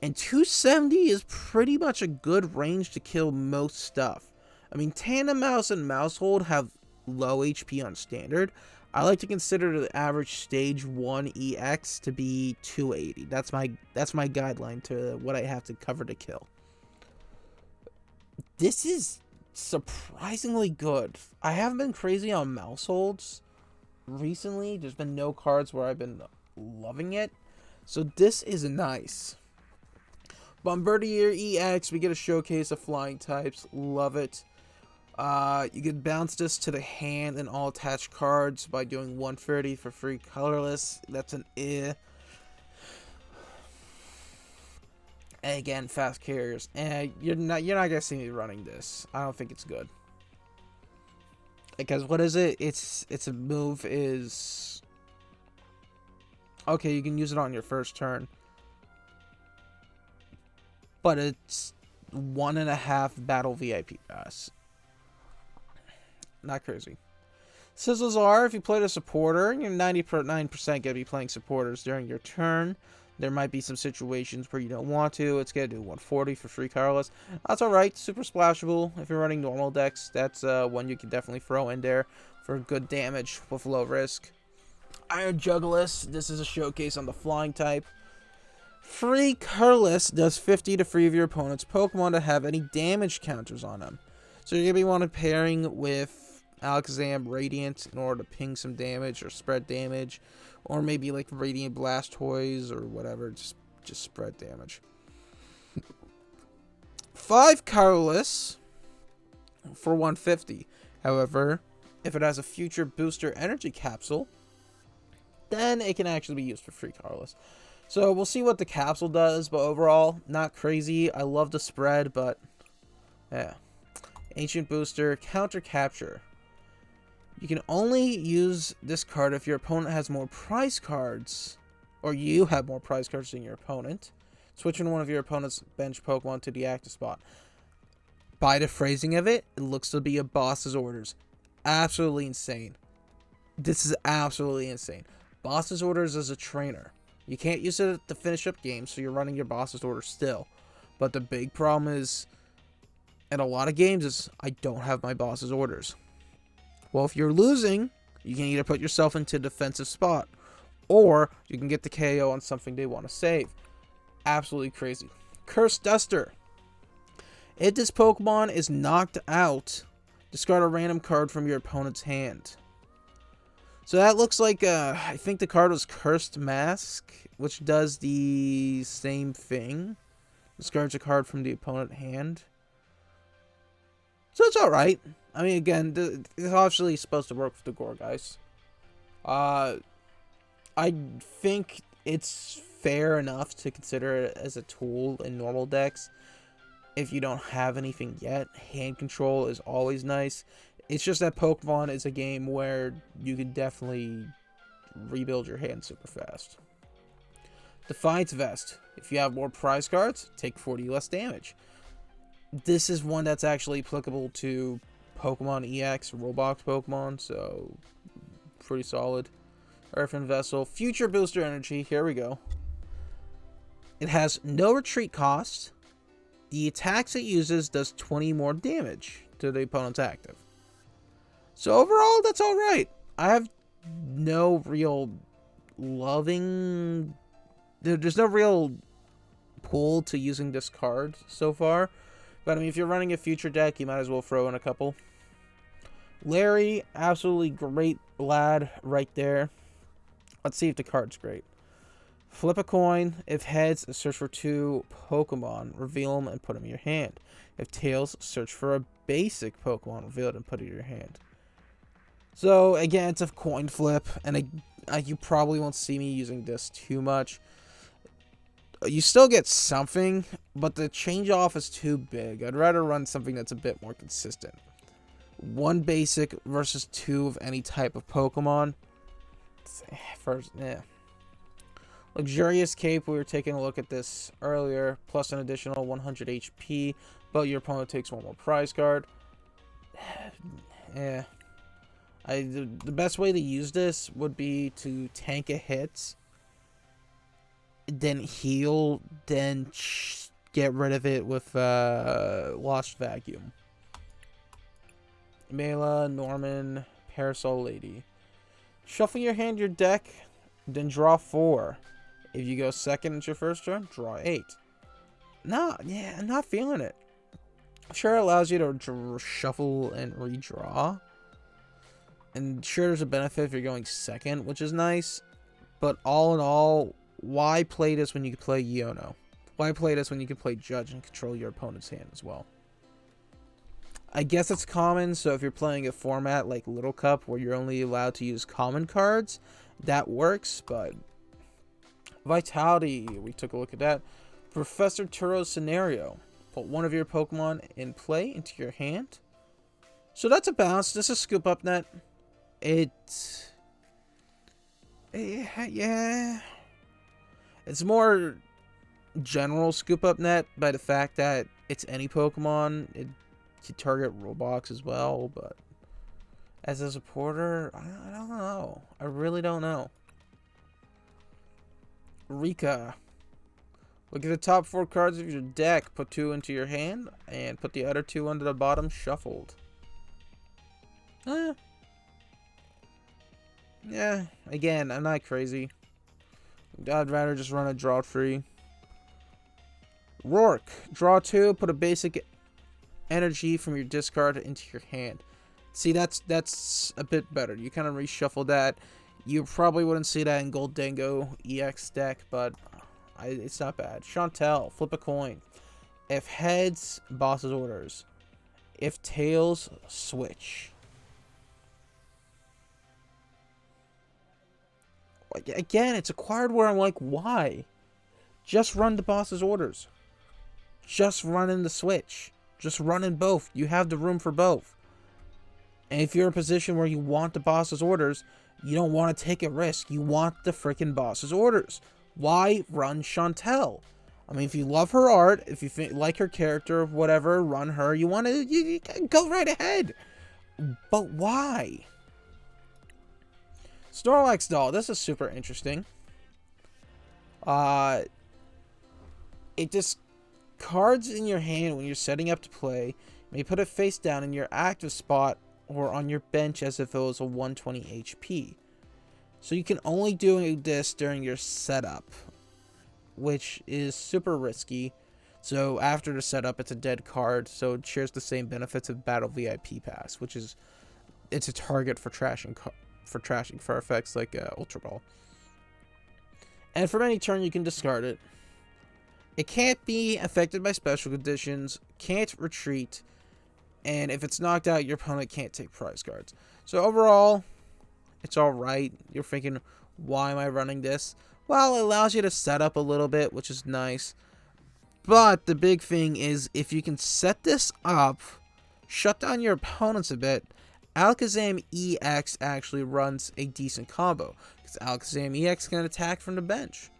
And 270 is pretty much a good range to kill most stuff. I mean, Tandem Mouse and Mousehold have low HP on standard. I like to consider the average stage 1 EX to be 280. That's my guideline to what I have to cover to kill. This is surprisingly good. I haven't been crazy on Mouseholds recently. There's been no cards where I've been loving it. So this is nice. Bombardier EX, we get a showcase of flying types. Love it. You can bounce this to the hand and all attached cards by doing 130 for free colorless. That's an eh. And again, fast carriers. And you're not gonna see me running this. I don't think it's good. Because what is it? It's a move is... Okay, you can use it on your first turn. But it's 1.5 battle VIP pass. Not crazy. Sizzles are, if you play the supporter, you're 99% going to be playing supporters during your turn. There might be some situations where you don't want to. It's going to do 140 for free colorless. That's alright. Super splashable. If you're running normal decks, that's one you can definitely throw in there for good damage with low risk. Iron Juggless. This is a showcase on the flying type. Free colorless does 50 to free of your opponent's Pokemon to have any damage counters on them. So you're going to be wanting pairing with Alakazam Radiant in order to ping some damage or spread damage. Or maybe like Radiant Blastoise or whatever. Just spread damage. 5 colorless for 150. However, if it has a future booster energy capsule, then it can actually be used for free colorless. So we'll see what the capsule does, but overall, not crazy. I love the spread, but yeah. Ancient Booster, Counter Capture. You can only use this card if your opponent has more prize cards, or you have more prize cards than your opponent. Switching one of your opponent's bench Pokemon to the active spot. By the phrasing of it, it looks to be a boss's orders. Absolutely insane. This is absolutely insane. Boss's orders as a trainer. You can't use it to finish up games, so you're running your boss's orders still. But the big problem is, in a lot of games, is I don't have my boss's orders. Well, if you're losing, you can either put yourself into a defensive spot, or you can get the KO on something they want to save. Absolutely crazy. Curse Duster. If this Pokemon is knocked out, discard a random card from your opponent's hand. So that looks like, I think the card was Cursed Mask, which does the same thing. Discards a card from the opponent hand. So it's alright. I mean, again, it's obviously supposed to work with the Gourgeist. I think it's fair enough to consider it as a tool in normal decks. If you don't have anything yet, hand control is always nice. It's just that Pokemon is a game where you can definitely rebuild your hand super fast. Defiance Vest. If you have more prize cards, take 40 less damage. This is one that's actually applicable to Pokemon EX, Roblox Pokemon, so pretty solid. Earthen Vessel. Future Booster Energy. Here we go. It has no retreat cost. The attacks it uses does 20 more damage to the opponent's active. So overall, that's alright. I have no real loving... There's no real pull to using this card so far. But I mean, if you're running a future deck, you might as well throw in a couple. Larry, absolutely great lad right there. Let's see if the card's great. Flip a coin. If heads, search for 2 Pokemon. Reveal them and put them in your hand. If tails, search for a basic Pokemon. Reveal it and put it in your hand. So, again, it's a coin flip. And you probably won't see me using this too much. You still get something, but the change off is too big. I'd rather run something that's a bit more consistent. 1 basic versus 2 of any type of Pokemon. First, yeah. Luxurious Cape, we were taking a look at this earlier. Plus an additional 100 HP, but your opponent takes 1 more prize card. Yeah. The best way to use this would be to tank a hit, then heal, then get rid of it with Lost Vacuum. Mela, Norman, Parasol Lady. Shuffle your hand, your deck, then draw 4. If you go second at your first turn, draw 8. No, yeah, I'm not feeling it. Sure, it allows you to shuffle and redraw. And sure, there's a benefit if you're going second, which is nice. But all in all, why play this when you can play Yono? Why play this when you can play Judge and control your opponent's hand as well? I guess it's common, so if you're playing a format like Little Cup where you're only allowed to use common cards, that works, but... Vitality, we took a look at that. Professor Turo's Scenario. Put one of your Pokemon in play into your hand. So that's a bounce. This is Scoop Up Net. Yeah. It's more general Scoop Up Net by the fact that it's any Pokemon. It can target Roblox as well, but as a supporter, I don't know. I really don't know. Rika. Look at the top 4 cards of your deck. Put 2 into your hand and put the other 2 under the bottom shuffled. Yeah, again, I'm not crazy. I'd rather just run a draw tree. Rourke. Draw 2, put a basic energy from your discard into your hand. See, that's a bit better. You kind of reshuffle that. You probably wouldn't see that in Gholdengo EX deck, but it's not bad. Chantel. Flip a coin. If heads, boss's orders. If tails, switch. Again, it's a card where I'm like, why? Just run the boss's orders. Just run in the switch. Just run in both. You have the room for both. And if you're in a position where you want the boss's orders, you don't want to take a risk. You want the freaking boss's orders. Why run Chantel? I mean, if you love her art, if you like her character, whatever, run her. You want to, you go right ahead. But why? Snorlax doll. This is super interesting. It just cards in your hand when you're setting up to play. You may put it face down in your active spot or on your bench as if it was a 120 HP. So you can only do this during your setup, which is super risky. So after the setup, it's a dead card, so it shares the same benefits of Battle VIP Pass, which is it's a target for trashing for effects like Ultra Ball. And for any turn, you can discard it. It can't be affected by special conditions, can't retreat, and if it's knocked out, your opponent can't take prize cards. So overall, it's alright. You're thinking, why am I running this? Well, it allows you to set up a little bit, which is nice. But the big thing is, if you can set this up, shut down your opponents a bit, Alakazam EX actually runs a decent combo. Because Alakazam EX can attack from the bench.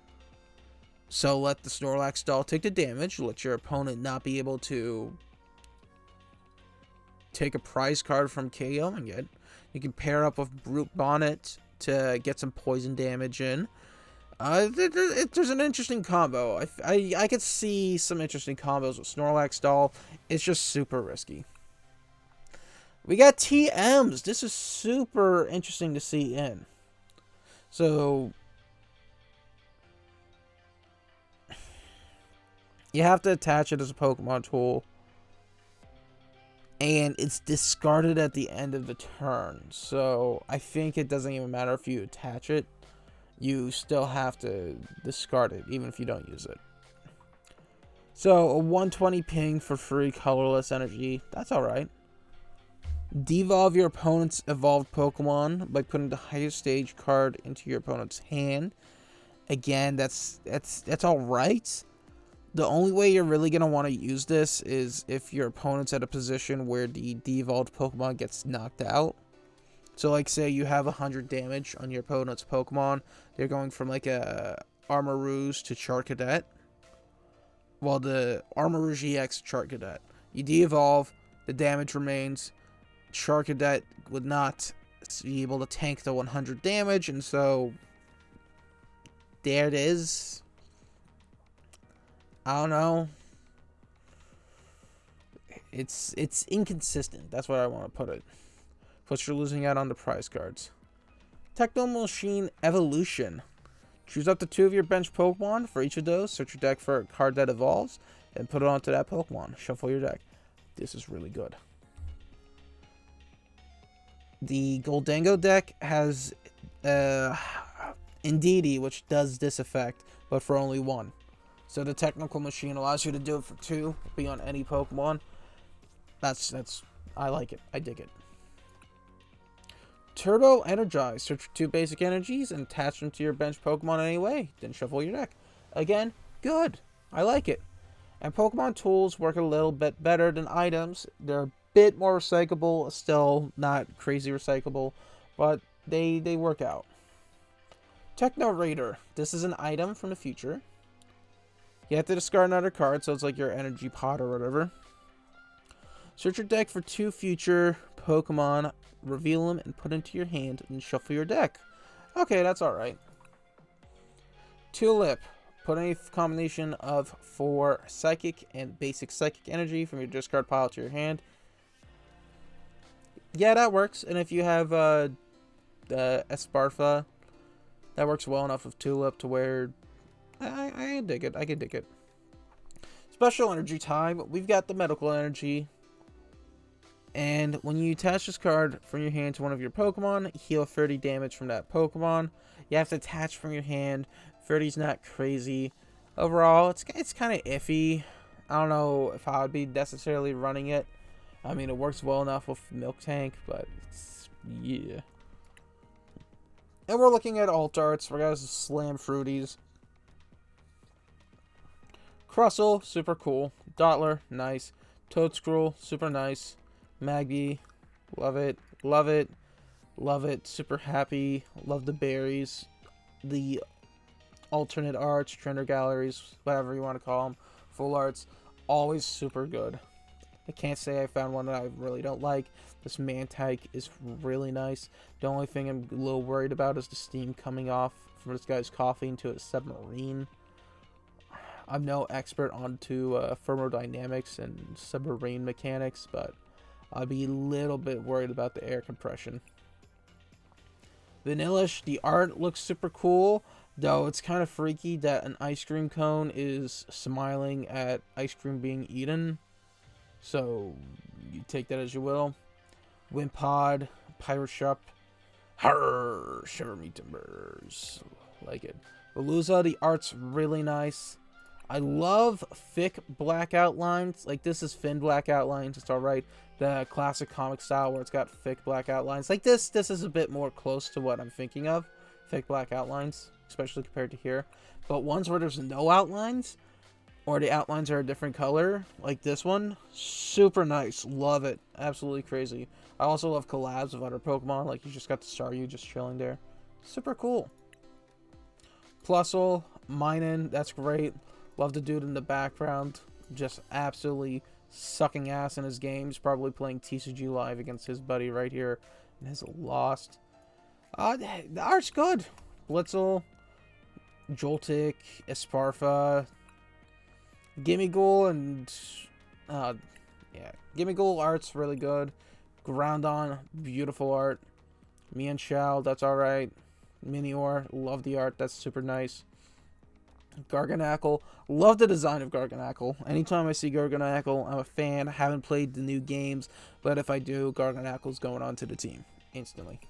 So let the Snorlax doll take the damage, let your opponent not be able to take a prize card from KOing it. You can pair up with Brute Bonnet to get some poison damage in. There's an interesting combo. I could see some interesting combos with Snorlax doll. It's just super risky. We got TMs. This is super interesting to see in. So you have to attach it as a Pokemon tool. And it's discarded at the end of the turn. So I think it doesn't even matter if you attach it. You still have to discard it, even if you don't use it. So a 120 ping for free colorless energy. That's alright. Devolve your opponent's evolved Pokemon by putting the highest stage card into your opponent's hand. Again, that's alright. The only way you're really going to want to use this is if your opponent's at a position where the devolved Pokemon gets knocked out. So, like, say you have 100 damage on your opponent's Pokemon. They're going from, like, a Armarouge to Charcadet. Well, the Armarouge EX Charcadet. You de-evolve, the damage remains. Charcadet would not be able to tank the 100 damage, and so there it is. I don't know. It's inconsistent. That's where I want to put it. Plus, you're losing out on the prize cards. Techno Machine Evolution. Choose up to 2 of your bench Pokemon. For each of those, search your deck for a card that evolves and put it onto that Pokemon. Shuffle your deck. This is really good. The Gholdengo deck has Indeedee, which does this effect, but for only 1. So the Technical Machine allows you to do it for 2, be on any Pokemon. That's I like it. I dig it. Turbo Energize. Search for 2 basic energies and attach them to your bench Pokemon anyway. Then shuffle your deck. Again, good. I like it. And Pokemon tools work a little bit better than items. They're bit more recyclable, still not crazy recyclable, but they work out. Techno Raider. This is an item from the future. You have to discard another card, so it's like your energy pot or whatever. Search your deck for 2 future Pokemon, reveal them, and put into your hand, and shuffle your deck. Okay, that's alright. Tulip. Put any combination of 4 Psychic and basic Psychic energy from your discard pile to your hand. Yeah, that works. And if you have the Esparfa, that works well enough with Tulip to where I dig it. I can dig it. Special energy time. We've got the medical energy. And when you attach this card from your hand to one of your Pokemon, heal 30 damage from that Pokemon. You have to attach from your hand. 30's not crazy. Overall, it's kind of iffy. I don't know if I would be necessarily running it. I mean, it works well enough with Milk Tank, but yeah. And we're looking at alt arts. We're going to Slam Fruities. Crustle, super cool. Dottler, nice. Toadscruel, super nice. Magby, love it, love it, love it. Super happy. Love the berries. The alternate arts, trainer galleries, whatever you want to call them. Full arts, always super good. I can't say I found one that I really don't like. This Mantike is really nice. The only thing I'm a little worried about is the steam coming off from this guy's coffee into a submarine. I'm no expert onto thermodynamics and submarine mechanics, but I'd be a little bit worried about the air compression. Vanillish, the art looks super cool, though it's kind of freaky that an ice cream cone is smiling at ice cream being eaten. So, you take that as you will. Wimpod, Pirate Shop, Harr, shiver me timbers. Like it. Veluza, the art's really nice. I love thick black outlines. Like, this is thin black outlines. It's alright. The classic comic style where it's got thick black outlines. Like, this is a bit more close to what I'm thinking of. Thick black outlines, especially compared to here. But ones where there's no outlines, or the outlines are a different color, like this one, super nice. Love it. Absolutely crazy. I also love collabs of other Pokemon. Like, you just got the Staryu just chilling there. Super cool. Plusle, Minun, that's great. Love the dude in the background, just absolutely sucking ass in his games. Probably playing TCG Live against his buddy right here, and has lost. The art's good. Blitzel, Joltik, Esparfa, Gimmighoul, and yeah, Gimmighoul art's really good. Groudon, beautiful art. Mienshao, that's alright. Minior, love the art, that's super nice. Garganacl, love the design of Garganacl. Anytime I see Garganacl, I'm a fan. I haven't played the new games, but if I do, Garganacl's going onto the team instantly.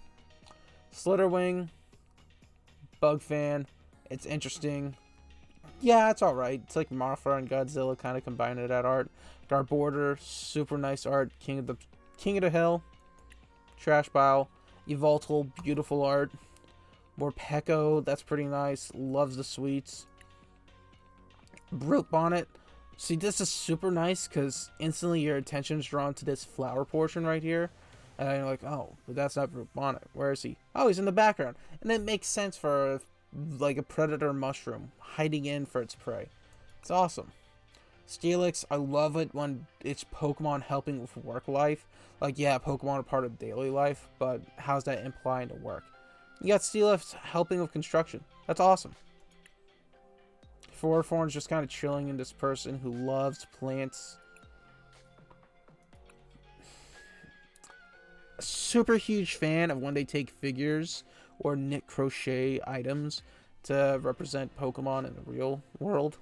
Slitherwing, bug fan. It's interesting. Yeah, it's alright. It's like Mothra and Godzilla kind of combined in that art. Garbodor, super nice art. King of the Hill. Trash Pile. Yveltal, beautiful art. Morpeko, that's pretty nice. Loves the sweets. Brute Bonnet. See, this is super nice because instantly your attention is drawn to this flower portion right here. And you're like, oh, but that's not Brute Bonnet. Where is he? Oh, he's in the background. And it makes sense for like a predator mushroom hiding in for its prey. It's awesome. Steelix, I love it when it's Pokemon helping with work life. Like, yeah, Pokemon are part of daily life, but how's that implying to work? You got Steelix helping with construction. That's awesome. Forthorn's just kind of chilling in this person who loves plants. Super huge fan of when they take figures or knit crochet items to represent Pokemon in the real world.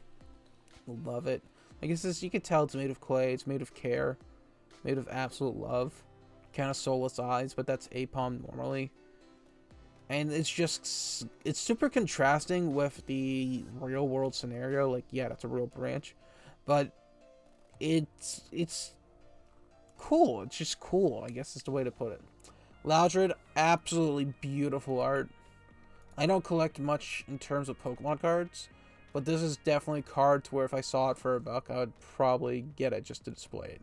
Love it. I guess you can tell it's made of clay. It's made of care. Made of absolute love. Kind of soulless eyes, but that's Apom normally. And it's super contrasting with the real world scenario. Like, yeah, that's a real branch. But it's cool. It's just cool, I guess is the way to put it. Loudred, absolutely beautiful art. I don't collect much in terms of Pokemon cards, but this is definitely a card to where if I saw it for $1, I would probably get it just to display it.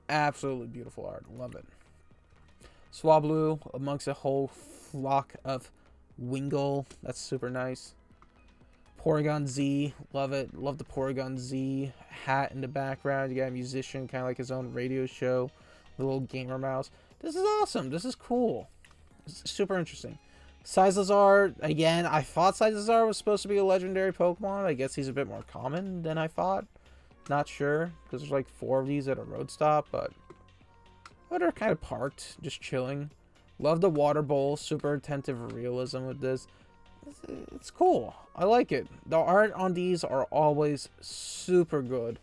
Absolutely beautiful art. Love it. Swablu amongst a whole flock of Wingull. That's super nice. Porygon Z. Love it. Love the Porygon Z hat in the background. You got a musician, kind of like his own radio show. The little gamer mouse. This is awesome. This is cool. It's super interesting. Sizazar, again, I thought Sizazar was supposed to be a legendary Pokemon. I guess he's a bit more common than I thought. Not sure, because there's like 4 of these at a road stop, but they're kind of parked, just chilling. Love the water bowl, super attentive realism with this. It's cool. I like it. The art on these are always super good.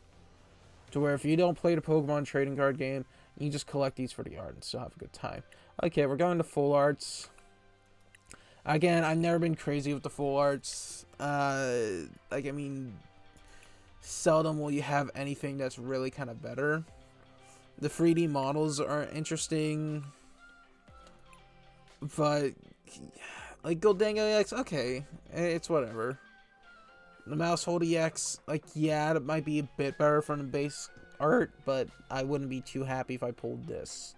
To where if you don't play the Pokemon trading card game, you just collect these for the art and still have a good time. Okay, we're going to full arts. Again, I've never been crazy with the full arts. Like, I mean, seldom will you have anything that's really kind of better. The 3D models are interesting, but like Gholdengo EX, okay, it's whatever. The Mousehold EX, like, yeah, it might be a bit better from the base art, but I wouldn't be too happy if I pulled this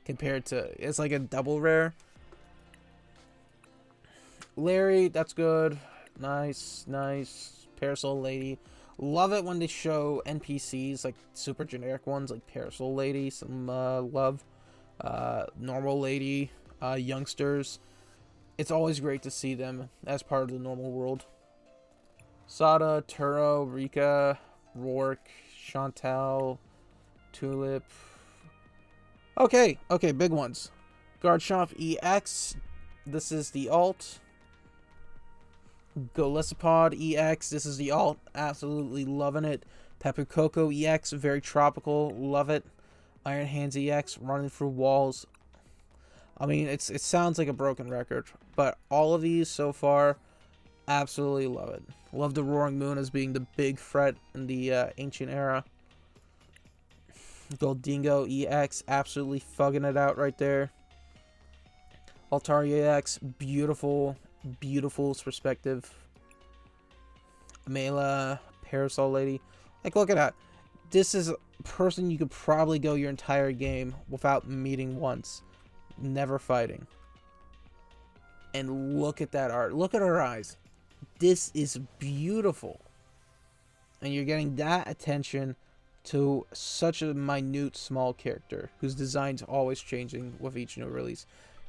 compared to, it's like a double rare. Larry, that's good. Nice, nice. Parasol Lady. Love it when they show NPCs, like super generic ones, like Parasol Lady, some love. Normal Lady, youngsters. It's always great to see them as part of the normal world. Sada, Turo, Rika, Rourke, Chantal, Tulip. Okay, big ones. Garchomp EX. This is the alt. Golisopod EX, this is the alt, absolutely loving it. Tapu Koko EX, very tropical, love it. Iron Hands EX, running through walls. I mean, it sounds like a broken record, but all of these so far, absolutely love it. Love the Roaring Moon as being the big threat in the ancient era. Gholdengo EX, absolutely fugging it out right there. Altaria EX, beautiful perspective. Mela, Parasol Lady. Like, look at that. This is a person you could probably go your entire game without meeting once. Never fighting. And look at that art. Look at her eyes. This is beautiful. And you're getting that attention to such a minute, small character whose design's always changing with each new release.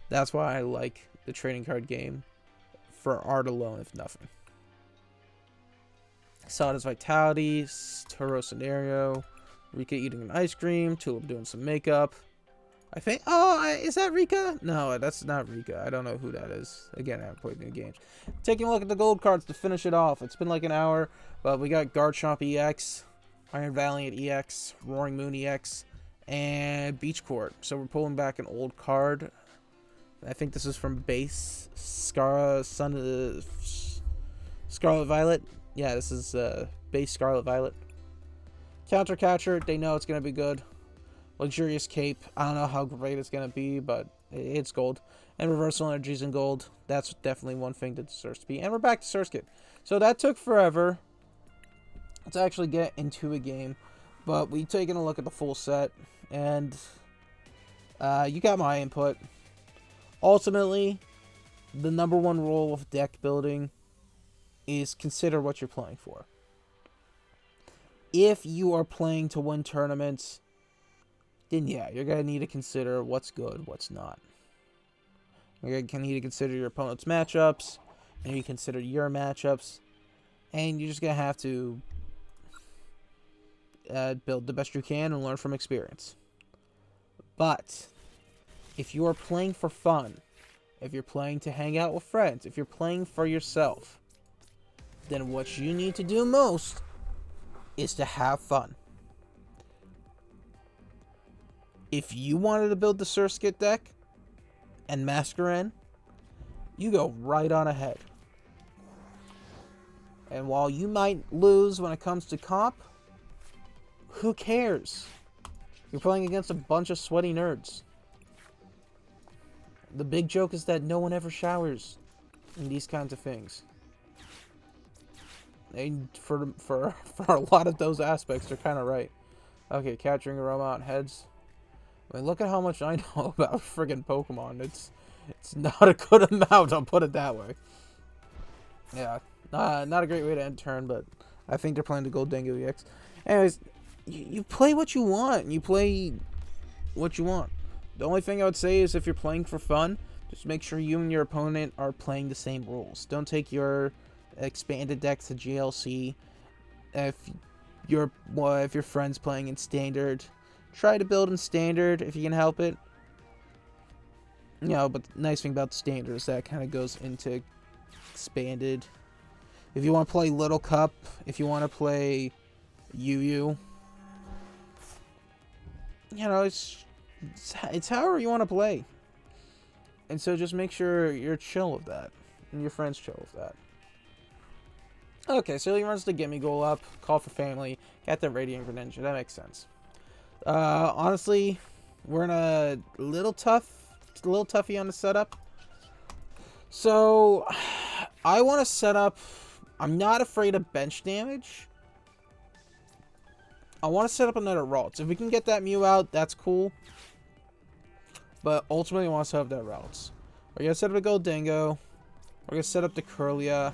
That's why I like the trading card game. For art alone, if nothing. Sada's Vitality, Turo Scenario, Rika eating an ice cream, Tulip doing some makeup. I think, is that Rika? No, that's not Rika. I don't know who that is. Again, I haven't played any games. Taking a look at the gold cards to finish it off. It's been like an hour, but we got Garchomp EX, Iron Valiant EX, Roaring Moon EX, and Beach Court. So we're pulling back an old card. I think this is from base Scarlet Violet. Yeah, this is base Scarlet Violet. Counter Catcher, they know it's going to be good. Luxurious Cape, I don't know how great it's going to be, but it's gold. And Reversal Energies in gold, that's definitely one thing that deserves to be. And we're back to Surskit. So that took forever to actually get into a game, but we've taken a look at the full set, and you got my input. Ultimately, the number one rule of deck building is consider what you're playing for. If you are playing to win tournaments, then yeah, you're going to need to consider what's good, what's not. You're going to need to consider your opponent's matchups, and you consider your matchups, and you're just going to have to build the best you can and learn from experience. But if you are playing for fun, if you're playing to hang out with friends, if you're playing for yourself, then what you need to do most is to have fun. If you wanted to build the Surskit deck and Masquerain, you go right on ahead. And while you might lose when it comes to comp, who cares? You're playing against a bunch of sweaty nerds. The big joke is that no one ever showers in these kinds of things. And for a lot of those aspects, they're kind of right. Okay, capturing Aroma on heads. I mean, look at how much I know about friggin' Pokemon. It's not a good amount, I'll put it that way. Yeah, not a great way to end turn, but I think they're playing the Gholdengo EX. Anyways, you play what you want. You play what you want. The only thing I would say is if you're playing for fun, just make sure you and your opponent are playing the same rules. Don't take your expanded decks to GLC. If your friend's playing in standard, try to build in standard if you can help it. You know, but the nice thing about the standard is that kind of goes into expanded. If you want to play Little Cup, if you want to play UU, you know, it's however you want to play. And so just make sure you're chill with that, and your friends chill with that. Okay, so he runs the Gimme Goal up, Call for Family, got the Radiant Greninja. That makes sense. Honestly, we're in a little toughy on the setup. So, I want to set up. I'm not afraid of bench damage. I want to set up another Ralts. If we can get that Mew out, that's cool. But ultimately, I want to set up that Ralts. We're gonna set up a Gholdengo. We're gonna set up the Curlia.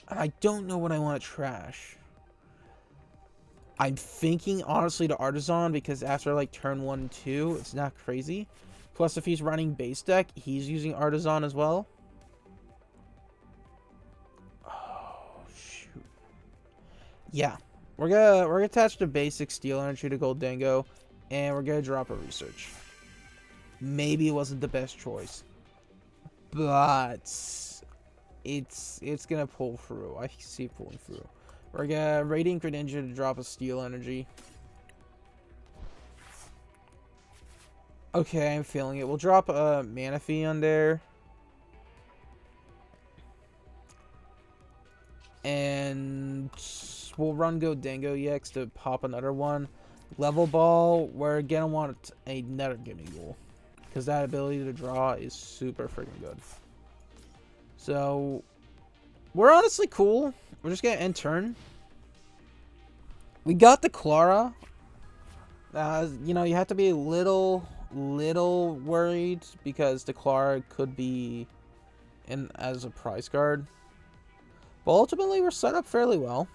And I don't know what I want to trash. I'm thinking, honestly, the Artisan, because after, like, turn 1 and 2, it's not crazy. Plus, if he's running base deck, he's using Artisan as well. Oh, shoot. Yeah. We're gonna attach the basic Steel Energy to Gholdengo, and we're gonna drop a Research. Maybe it wasn't the best choice. But it's gonna pull through. I see it pulling through. We're gonna Radiant Greninja to drop a Steel Energy. Okay, I'm feeling it. We'll drop a Manaphy on there. And we'll run Gholdengo EX to pop another one. Level Ball, we're gonna want another Gimme Goal, because that ability to draw is super freaking good. So, we're honestly cool. We're just gonna end turn. We got the Clara. You know, you have to be a little worried because the Clara could be in as a prize card. But ultimately, we're set up fairly well.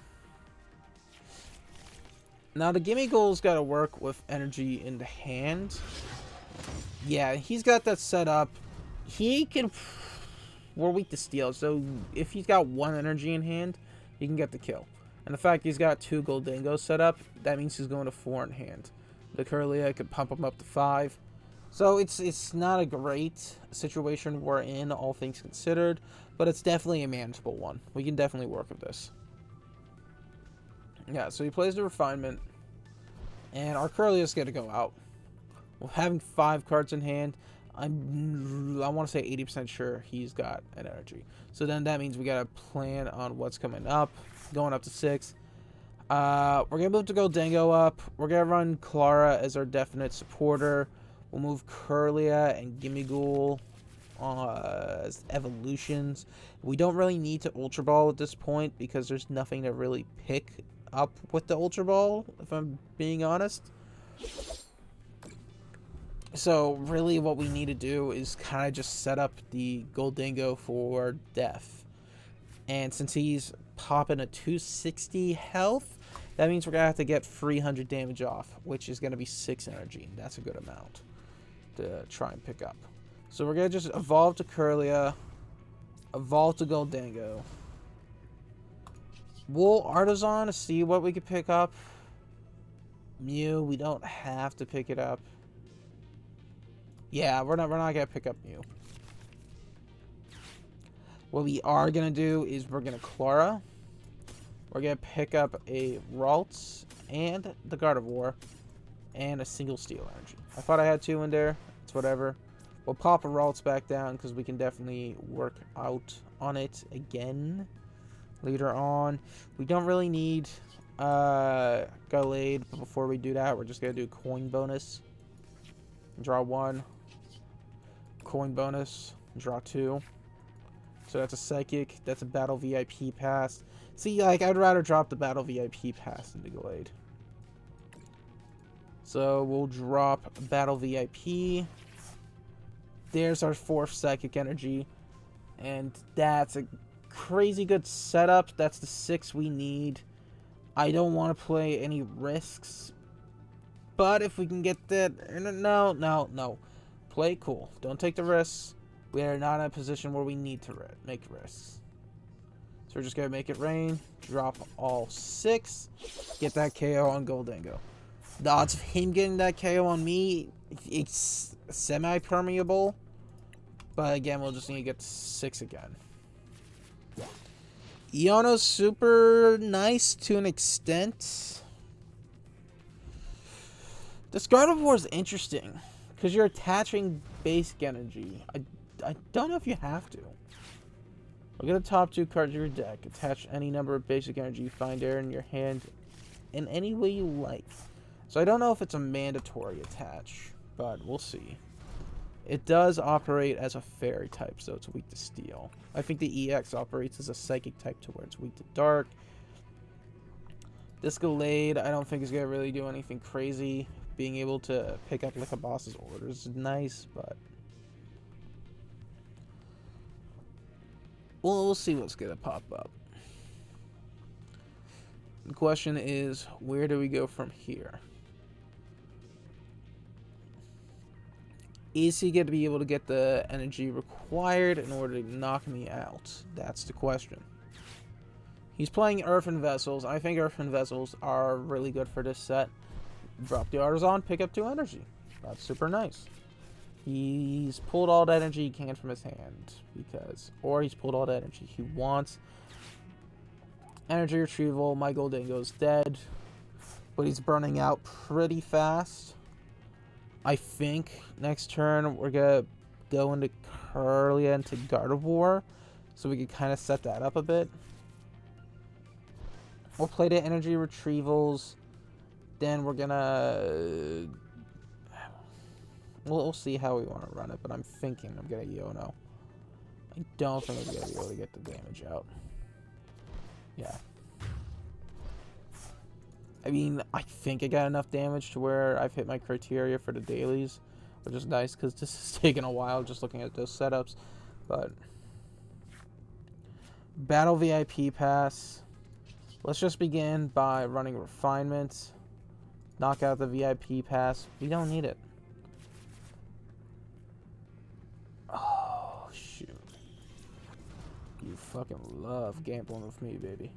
Now, the Gimme Goal's got to work with energy in the hand. Yeah, he's got that set up. He can... We're weak to steal, so if he's got 1 energy in hand, he can get the kill. And the fact he's got 2 Gholdengos set up, that means he's going to 4 in hand. The Curlia could pump him up to 5. So it's not a great situation we're in, all things considered, but it's definitely a manageable one. We can definitely work with this. Yeah, so he plays the Refinement, and our Curlia's going to go out. Well, having 5 cards in hand, I want to say 80% sure he's got an energy. So then that means we got to plan on what's coming up, going up to 6. We're going to move to Gholdengo up. We're going to run Clara as our definite supporter. We'll move Curlia and Gimme Ghoul as evolutions. We don't really need to Ultra Ball at this point because there's nothing to really pick up with the Ultra Ball, if I'm being honest. So really what we need to do is kind of just set up the Gholdengo for death. And since he's popping a 260 health, that means we're going to have to get 300 damage off, which is going to be 6 energy. That's a good amount to try and pick up. So we're going to just evolve to Curlia, evolve to Gholdengo. We'll Artisan to see what we can pick up. Mew, we don't have to pick it up. Yeah, we're not gonna pick up Mew. What we are gonna do is we're gonna Clara. We're gonna pick up a Ralts and the Gardevoir and a single Steel Energy. I thought I had 2 in there. It's whatever. We'll pop a Ralts back down because we can definitely work out on it again later on. We don't really need Gallade, but before we do that, we're just gonna do coin bonus. Draw 1. Coin bonus, draw 2. So that's a Psychic, that's a Battle VIP pass. See, like, I'd rather drop the Battle VIP pass than the Gallade. So we'll drop Battle VIP. There's our 4th Psychic Energy. And that's a crazy good setup. That's the 6 we need. I don't want to play any risks. But if we can get that... No. Play cool. Don't take the risks. We are not in a position where we need to make risks. So we're just going to make it rain. Drop all 6. Get that KO on Gholdengo. The odds of him getting that KO on me, it's semi-permeable. But again, we'll just need to get 6 again. Iono's super nice to an extent. This Gardevoir is interesting. Because you're attaching basic energy. I don't know if you have to. Look at the top 2 cards of your deck. Attach any number of basic energy you find there in your hand in any way you like. So I don't know if it's a mandatory attach, but we'll see. It does operate as a fairy type, so it's weak to steel. I think the EX operates as a psychic type to where it's weak to dark. This Gallade, I don't think is going to really do anything crazy. Being able to pick up like a boss's orders is nice, but we'll see what's going to pop up. The question is, where do we go from here? Is he going to be able to get the energy required in order to knock me out? That's the question. He's playing Earthen Vessels. I think Earthen Vessels are really good for this set. Drop the Artisan, pick up 2 energy. That's super nice. He's pulled all the energy he can from his hand. Or he's pulled all the energy he wants. Energy retrieval, my Gholdengo's dead. But he's burning out pretty fast. I think next turn we're going to go into Kirlia into Gardevoir. So we can kind of set that up a bit. We'll play the energy retrievals. Then we're going to... We'll see how we want to run it. But I'm thinking I'm going to Iono. I don't think I'm going to be able to get the damage out. Yeah. I mean, I think I got enough damage to where I've hit my criteria for the dailies, which is nice because this is taking a while just looking at those setups. But Battle VIP Pass. Let's just begin by running Refinement. Knock out the VIP Pass. We don't need it. Oh, shoot. You fucking love gambling with me, baby.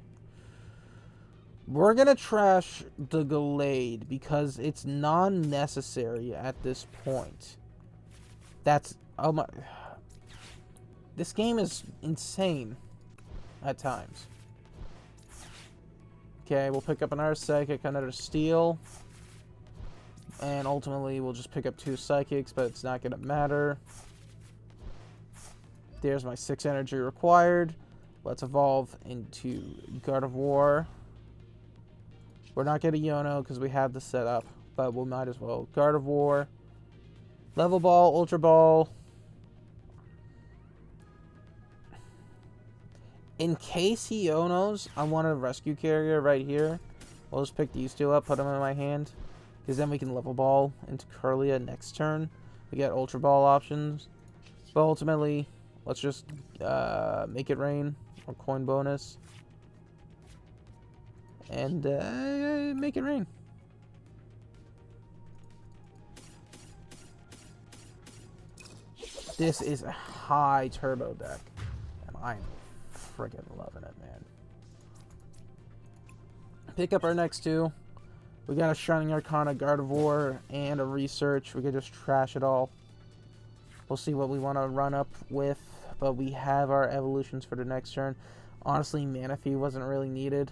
We're going to trash the Gallade because it's non-necessary at this point. That's... Oh my... This game is insane at times. Okay, we'll pick up another Psychic, another Steel. And ultimately, we'll just pick up 2 Psychics, but it's not going to matter. There's my 6 energy required. Let's evolve into Gardevoir. We're not getting Iono because we have the setup, but we might as well. Gardevoir, Level Ball, Ultra Ball. In case he Ionos, I want a Rescue Carrier right here. We'll just pick these 2 up, put them in my hand, because then we can Level Ball into Kirlia next turn. We get Ultra Ball options, but ultimately, let's just make it rain or coin bonus. And make it rain. This is a high turbo deck. And I'm friggin' loving it, man. Pick up our next 2. We got a Shining Arcana, Gardevoir, and a Research. We could just trash it all. We'll see what we want to run up with. But we have our evolutions for the next turn. Honestly, Manaphy wasn't really needed.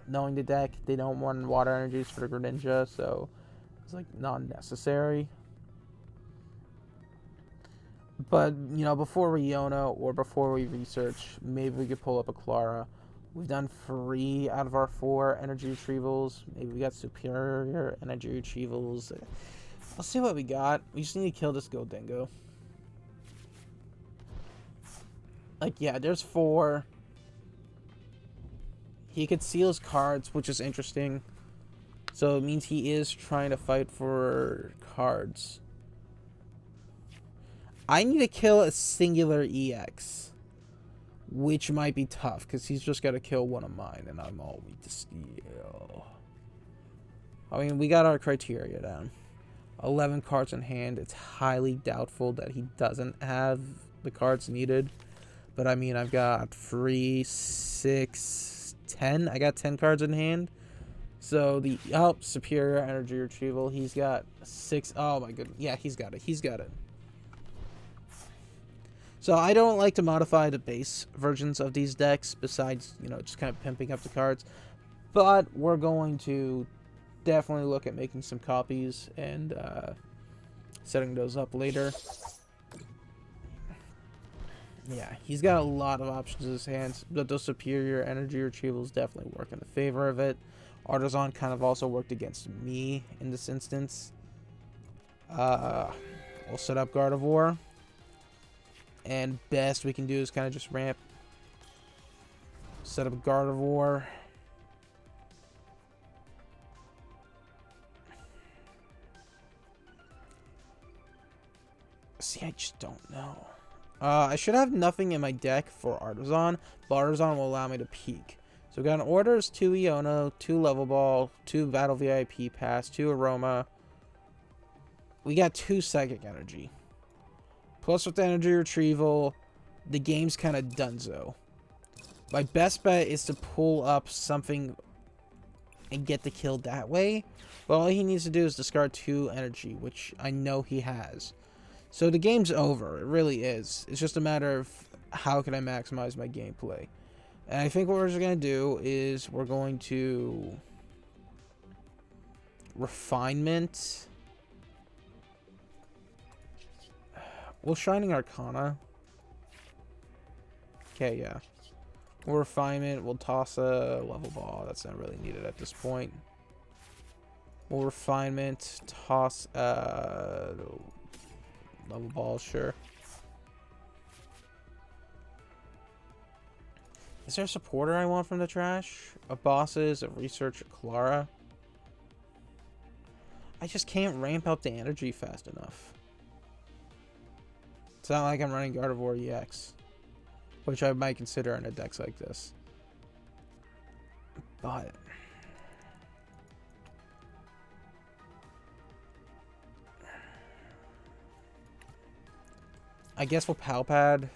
Knowing the deck, they don't want water energies for the Greninja, so it's like non-necessary. But, you know, before we Iono or before we research, maybe we could pull up a Clara. We've done 3 out of our 4 energy retrievals. Maybe we got superior energy retrievals. Let's see what we got. We just need to kill this Gholdengo. Like, yeah, there's 4. He could seal his cards, which is interesting. So it means he is trying to fight for cards. I need to kill a singular EX, which might be tough because he's just got to kill one of mine, and I'm all weak to steal. I mean, we got our criteria down. 11 cards in hand. It's highly doubtful that he doesn't have the cards needed. But I mean, I've got 3, 6, 10. I got 10 cards in hand. So the superior energy retrieval. He's got 6. Oh my goodness. Yeah, he's got it. He's got it. So I don't like to modify the base versions of these decks besides, you know, just kind of pimping up the cards. But we're going to definitely look at making some copies and setting those up later. Yeah, he's got a lot of options in his hands, but those superior energy retrievals definitely work in the favor of it. Artisan kind of also worked against me in this instance. We'll set up Gardevoir. And best we can do is kind of just ramp. Set up Gardevoir. See, I just don't know. I should have nothing in my deck for Artisan, but Artisan will allow me to peek. So we got an Orders, 2 Iono, 2 Level Ball, 2 Battle VIP Pass, 2 Aroma. We got 2 Psychic Energy. Plus with the energy retrieval, the game's kind of donezo. My best bet is to pull up something and get the kill that way. But all he needs to do is discard 2 energy, which I know he has. So the game's over. It really is. It's just a matter of how can I maximize my gameplay. And I think what we're just going to do is we're going to refinement. Well, Shining Arcana. Okay, yeah. We'll refinement. We'll toss a level ball. That's not really needed at this point. We'll refinement. Toss level ball, sure. Is there a supporter I want from the trash? A bosses, a research, a Clara. I just can't ramp up the energy fast enough. It's not like I'm running Gardevoir EX, which I might consider in a deck like this. But I guess we'll Palpad.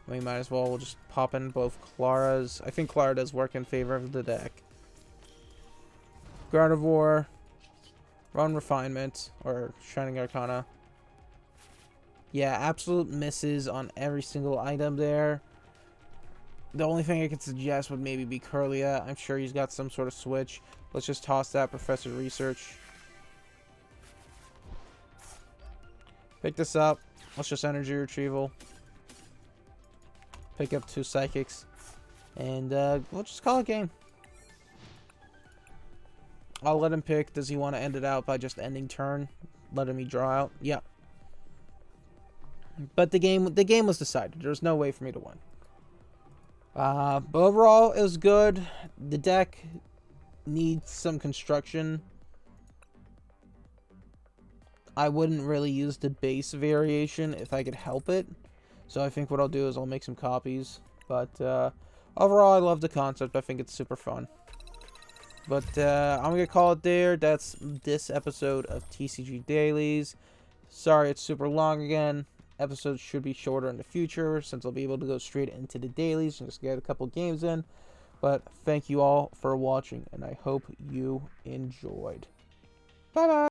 We might as well. We'll just pop in both Claras. I think Clara does work in favor of the deck. Gardevoir. Run Refinement. Or Shining Arcana. Yeah, absolute misses on every single item there. The only thing I could suggest would maybe be Curlia. I'm sure he's got some sort of switch. Let's just toss that Professor Research. Pick this up. Let's just energy retrieval. Pick up 2 psychics. And we'll just call it game. I'll let him pick. Does he want to end it out by just ending turn? Letting me draw out? Yeah. But the game was decided. There's no way for me to win. But overall, it was good. The deck needs some construction. I wouldn't really use the base variation if I could help it. So I think what I'll do is I'll make some copies. But overall, I love the concept. I think it's super fun. But I'm going to call it there. That's this episode of TCG Dailies. Sorry it's super long again. Episodes should be shorter in the future since I'll be able to go straight into the dailies and just get a couple games in. But thank you all for watching, and I hope you enjoyed. Bye-bye.